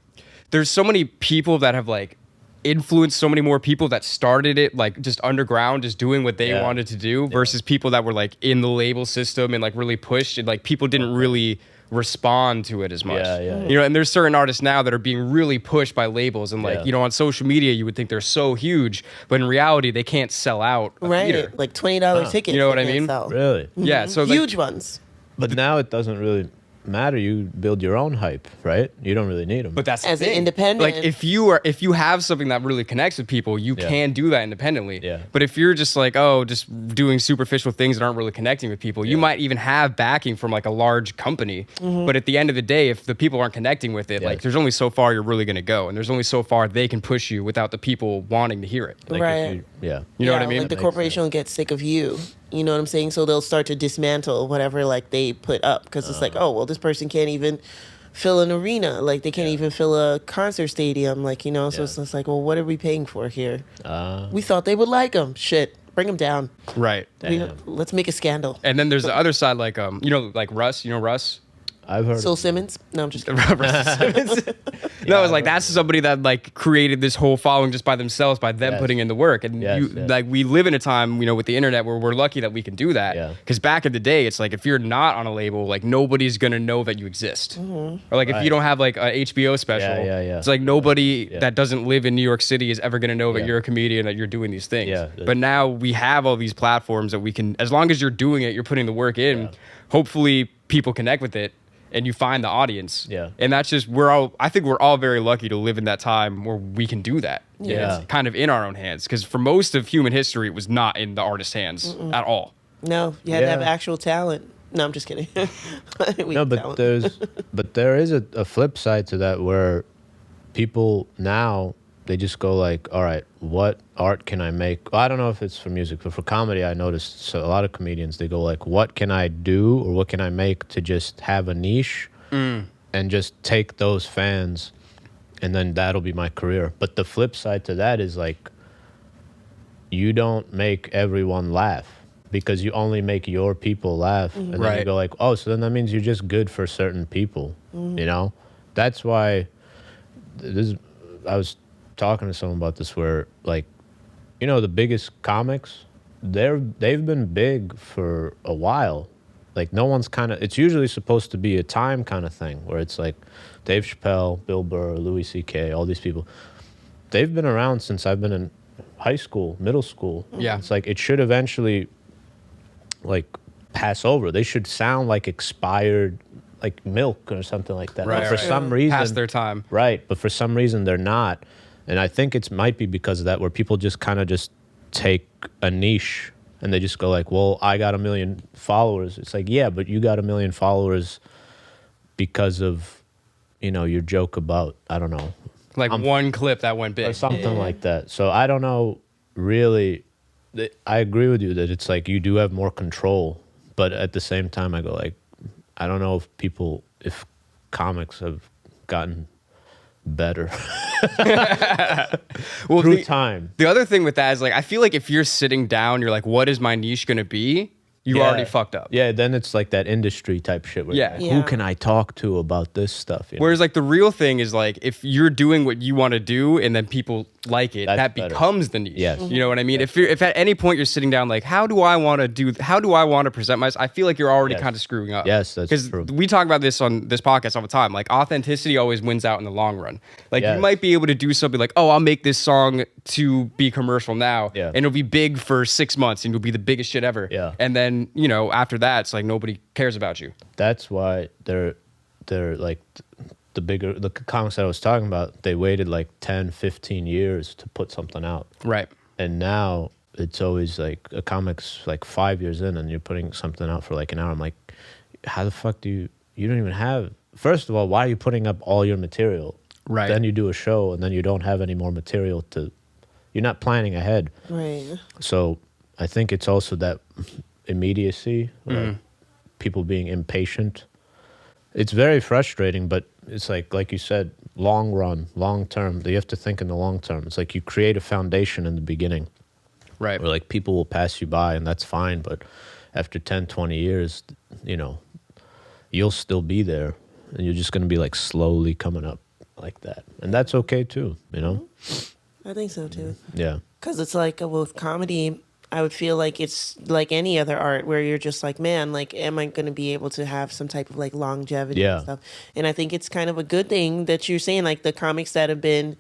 there's so many people that have like influenced so many more people that started it like just underground, just doing what they wanted to do versus people that were like in the label system and like really pushed and like people didn't really respond to it as much. And there's certain artists now that are being really pushed by labels and like on social media you would think they're so huge, but in reality they can't sell out a theater. Like $20 tickets. You know what I mean? Really? Yeah, so Huge ones. But now it doesn't really matter. You build your own hype, right? You don't really need them. But that's as the an thing. independent. Like if you have something that really connects with people, you can do that independently. Yeah. But if you're just like just doing superficial things that aren't really connecting with people, you might even have backing from like a large company. But at the end of the day, if the people aren't connecting with it, like there's only so far you're really gonna go, and there's only so far they can push you without the people wanting to hear it. Like right. You know what I mean? Like the corporation will get sick of you. You know what I'm saying? So they'll start to dismantle whatever like they put up because it's like, oh, well, this person can't even fill an arena. Like they can't even fill a concert stadium. Like, so it's just like, well, what are we paying for here? We thought they would like them. Shit. Bring them down. Right. Let's make a scandal. And then there's the other side, like like Russ. You know Russ? I've heard. Phil Simmons? No, I'm just kidding. Russell Simmons. No, it's like that's somebody that like created this whole following just by themselves, by them Yes. putting in the work. And Yes, you yes. like we live in a time, you know, with the internet where we're lucky that we can do that. Yeah. Because back in the day, it's like if you're not on a label, like nobody's gonna know that you exist. Or like if Right. you don't have like a HBO special, Yeah. it's like nobody Yeah. that doesn't live in New York City is ever gonna know that Yeah. you're a comedian, that you're doing these things. Yeah. But now we have all these platforms that we can, as long as you're doing it, you're putting the work in. Yeah. Hopefully, people connect with it. And you find the audience. Yeah. And that's just, I think we're all very lucky to live in that time where we can do that. And Yeah. It's kind of in our own hands. Because for most of human history, it was not in the artist's hands at all. No, you had to have Yeah. actual talent. No, I'm just kidding. We No, have but talent. there is a flip side to that where people now they just go like, all right, what art can I make? Well, I don't know if it's for music, but for comedy, I noticed so a lot of comedians they go like, what can I do or what can I make to just have a niche and just take those fans, and then that'll be my career. But the flip side to that is like, you don't make everyone laugh. Because you only make your people laugh, and then you Right. go like, "Oh, so then that means you're just good for certain people," you know. That's why I was talking to someone about this, where like, you know, the biggest comics, they've been big for a while. Like no one's it's usually supposed to be a time kind of thing, where it's like Dave Chappelle, Bill Burr, Louis C.K., all these people. They've been around since I've been in high school, middle school. Yeah. It's like it should eventually like pass over. They should sound like expired like milk or something like that. Right, But for right. some reason Past their time. Right, but for some reason they're not. And I think it might be because of that, where people just kind of just take a niche and they just go like, well, I got 1 million followers. It's like, yeah, but you got 1 million followers because of, you know, your joke about, I don't know, Like one clip that went big. or something like that. So I don't know, really. I agree with you that it's like you do have more control, but at the same time, I go like, I don't know if comics have gotten better Well, through time. the other thing with that is like, I feel like if you're sitting down, you're like, what is my niche going to be? You already fucked up. Yeah, then it's like that industry type shit where Yeah. like, Yeah. who can I talk to about this stuff? You know? Whereas like the real thing is like if you're doing what you want to do and then people like it, That's that better. becomes the niche. Yes. You know what I mean? If at any point you're sitting down like how do I want to present myself? I feel like you're already Yes. kind of screwing up. Yes, that's Because true. we talk about this on this podcast all the time. Like authenticity always wins out in the long run. Like Yes. you might be able to do something like, oh, I'll make this song to be commercial now. Yeah. And it'll be big for 6 months and it'll be the biggest shit ever. Yeah. And then, you know, after that, it's like nobody cares about you. That's why they're like the comics that I was talking about, they waited like 10, 15 years to put something out. Right. And now it's always like a comic's like 5 years in and you're putting something out for like an hour. I'm like, how the fuck you don't even have, first of all, why are you putting up all your material? Right. Then you do a show and then you don't have any more material you're not planning ahead. Right. So I think it's also that immediacy, like people being impatient. It's very frustrating, but it's like you said, long run, long term. You have to think in the long term. It's like you create a foundation in the beginning Right. where like people will pass you by and that's fine. But after 10, 20 years, you know, you'll still be there and you're just going to be like slowly coming up like that. And that's okay too, you know? I think so too. Yeah. Because it's like with comedy, I would feel like it's like any other art where you're just like, man, like, am I going to be able to have some type of like longevity Yeah. and stuff? And I think it's kind of a good thing that you're saying, like the comics that have been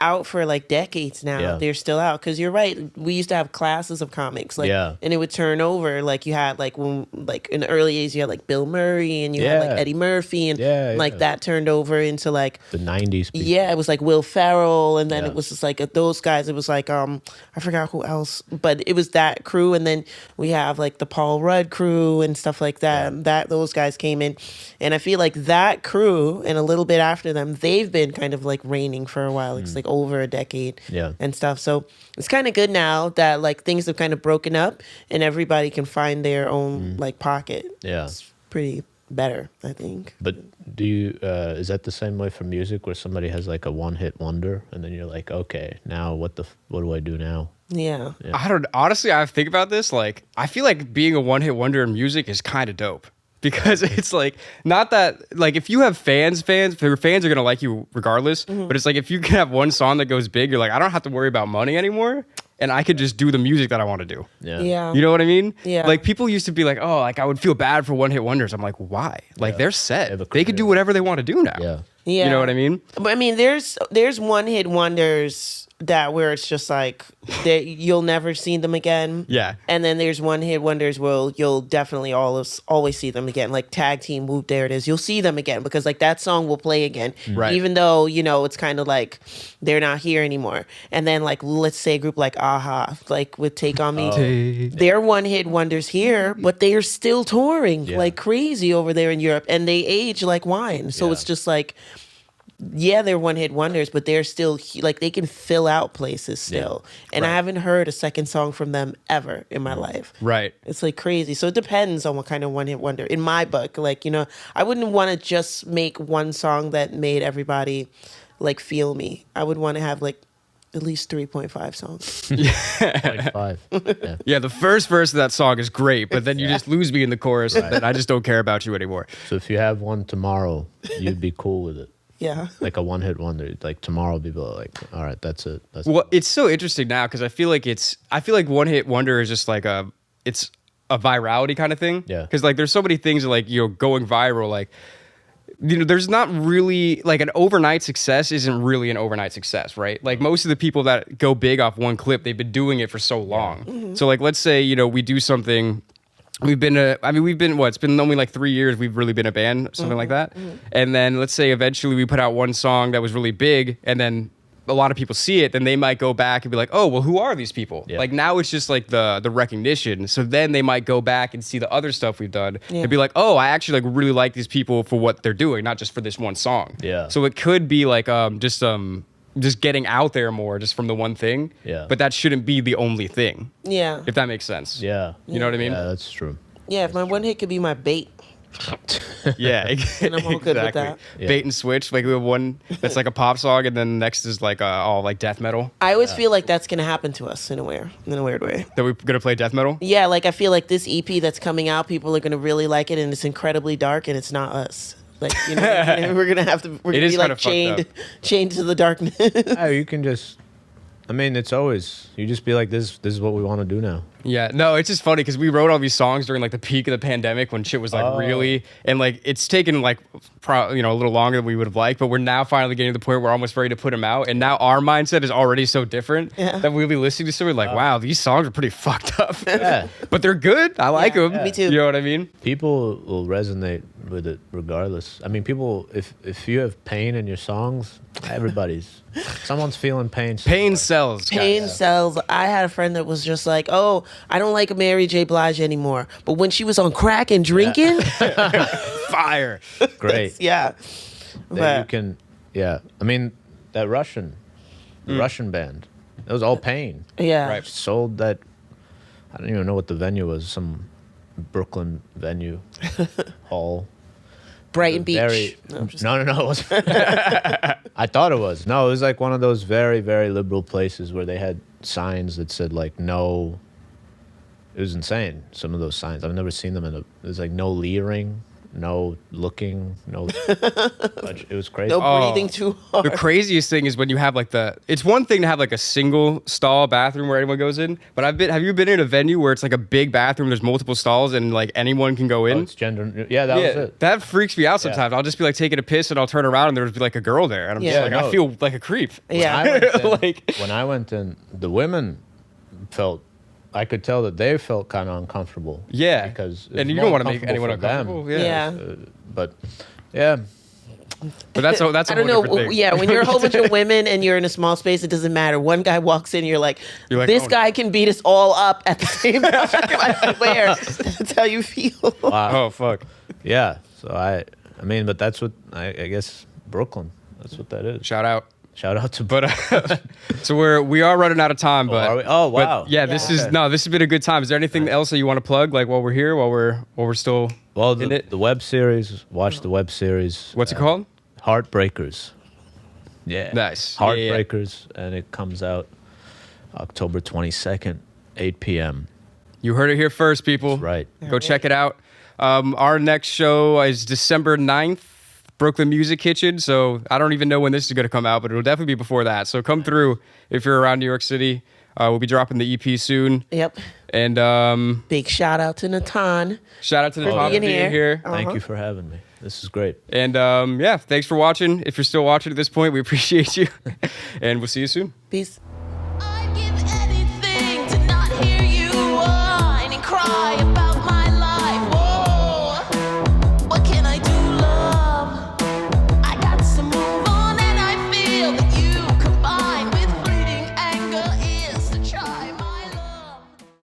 out for like decades now, Yeah. they're still out. Because you're right, we used to have classes of comics, like, Yeah. and it would turn over. Like you had like when like in the early days, you had like Bill Murray and you had like Yeah. Eddie Murphy, and Yeah, like yeah. that turned over into like The 90s people. yeah, it was like Will Ferrell, and then Yeah. it was just like those guys. It was like I forgot who else, but it was that crew, and then we have like the Paul Rudd crew and stuff like that. Yeah. That those guys came in, and I feel like that crew and a little bit after them, they've been kind of like reigning for a while. It's like over a decade, Yeah. and stuff. So it's kind of good now that like things have kind of broken up, and everybody can find their own like pocket. Yeah. It's pretty better, I think. But do you is that the same way for music where somebody has like a one-hit wonder and then you're like, okay, now what do I do now? Yeah. I don't honestly. I think about this. Like, I feel like being a one-hit wonder in music is kind of dope. because it's like not that like if you have fans, your fans are gonna like you regardless. But it's like if you can have one song that goes big, you're like, I don't have to worry about money anymore, and I could just do the music that I want to do. Yeah. You know what I mean? Yeah. Like people used to be like, oh, like I would feel bad for one hit wonders. I'm like, why? Like they're set. They could do whatever they want to do now. Yeah. Yeah. You know what I mean? But I mean, there's one hit wonders that where it's just like that you'll never see them again. Yeah. And then there's one hit wonders where you'll definitely always see them again. Like Tag Team Whoop, there it is. You'll see them again because like that song will play again. Right. Even though, you know, it's kind of like they're not here anymore. And then like let's say a group like Aha, like with Take On Me. They're one hit wonders here, but they are still touring like crazy over there in Europe, and they age like wine. So it's just like, yeah, they're one hit wonders, but they're still like they can fill out places still. And I haven't heard a second song from them ever in my life. Right. It's like crazy. So it depends on what kind of one hit wonder. In my book, like, you know, I wouldn't want to just make one song that made everybody like feel me. I would want to have like at least 3.5 songs. 0.5. Yeah. Yeah, the first verse of that song is great, but then you just lose me in the chorus, and I just don't care about you anymore. So if you have one tomorrow, you'd be cool with it. Yeah. Like a one hit wonder. Like tomorrow, people are like, all right, that's it. That's Well, it's so interesting now because I feel like one hit wonder is just like it's a virality kind of thing. Yeah. Because like there's so many things that, like, you know, going viral, like, you know, there's not really like an overnight success isn't really an overnight success, right? Like most of the people that go big off one clip, they've been doing it for so long. So like, let's say, you know, we do something. It's been only like 3 years we've really been a band, something like that. And then let's say eventually we put out one song that was really big, and then a lot of people see it, then they might go back and be like, oh, well, who are these people? Yeah. Like now it's just like the recognition. So then they might go back and see the other stuff we've done and be like, oh, I actually like really like these people for what they're doing, not just for this one song. Yeah. So it could be like just getting out there more just from the one thing. Yeah. But that shouldn't be the only thing, Yeah. if that makes sense. Yeah. You know what I mean? Yeah, that's true. Yeah, if my one hit could be my bait. Yeah, And I'm all good with that. Yeah. Bait and switch. Like we have one that's like a pop song, and then next is like all like death metal. I always feel like that's gonna happen to us in a weird way. That we're gonna play death metal. Yeah, like I feel like this EP that's coming out, people are gonna really like it, and it's incredibly dark, and it's not us. Like, you know, and we're gonna is be kinda like fucked chained to the darkness. Oh, you can just. I mean, it's always you just be like this. This is what we want to do now. Yeah, no, it's just funny because we wrote all these songs during like the peak of the pandemic when shit was like really, and like it's taken like a little longer than we would have liked, but we're now finally getting to the point where we're almost ready to put them out, and now our mindset is already so different that we'll be listening to something like, wow, these songs are pretty fucked up, Yeah. but they're good. I like them. me too. You know what I mean? People will resonate with it regardless. I mean, people, if you have pain in your songs, someone's feeling pain. Pain sells. Pain guys. sells. I had a friend that was just like, oh, I don't like Mary J. Blige anymore. But when she was on crack and drinking, Fire. Great. yeah. That But- you can, yeah. I mean, that Russian band, it was all pain. yeah. Right. Sold that. I don't even know what the venue was. Some Brooklyn venue, hall. Brighton Beach. Very, No, I'm just- no, it was. I thought it was. No, it was like one of those very, very liberal places where they had signs that said like no. It was insane. Some of those signs. I've never seen them it was like no leering, no looking, no. It was crazy. No Oh. breathing too hard. The craziest thing is when you have like it's one thing to have like a single stall bathroom where anyone goes in, but have you been in a venue where it's like a big bathroom, there's multiple stalls and like anyone can go in? Oh, it's gender. Yeah, that was it. That freaks me out sometimes. I'll just be like taking a piss and I'll turn around and there'll be like a girl there. And I'm Yeah. just like, Yeah, I no. feel like a creep. Yeah. When I went in, the women felt. I could tell that they felt kind of uncomfortable. Yeah. because it And was you more don't want to make anyone uncomfortable for them. uncomfortable. Yeah. Yeah. But yeah, But that's a I whole don't know. different thing. Yeah, when you're a whole bunch of women and you're in a small space, it doesn't matter. One guy walks in, you're like this oh, guy can beat us all up at the same time. I swear. That's how you feel. Oh, fuck. yeah. So I mean, but that's what I guess Brooklyn. That's what that is. Shout out. Shout out to. But so we are running out of time. But are we? Oh, wow. But yeah, this has been a good time. Is there anything else that you want to plug? Like while we're here, while we're still Well, in it? the web series. Watch the web series. What's it called? Heartbreakers. Yeah. Nice. Yeah, yeah. Heartbreakers, and it comes out October 22nd, 8 p.m. You heard it here first, people. Right. Go check it out. Our next show is December 9th, Brooklyn Music Kitchen. So I don't even know when this is going to come out, but it'll definitely be before that. So come through if you're around New York City. We'll be dropping the EP soon. Yep. And big shout out to Natan. Shout out to Natan for being here. Thank you for having me. This is great. And yeah, thanks for watching. If you're still watching at this point, we appreciate you. And we'll see you soon. Peace. I'd give anything to not hear you whine and cry.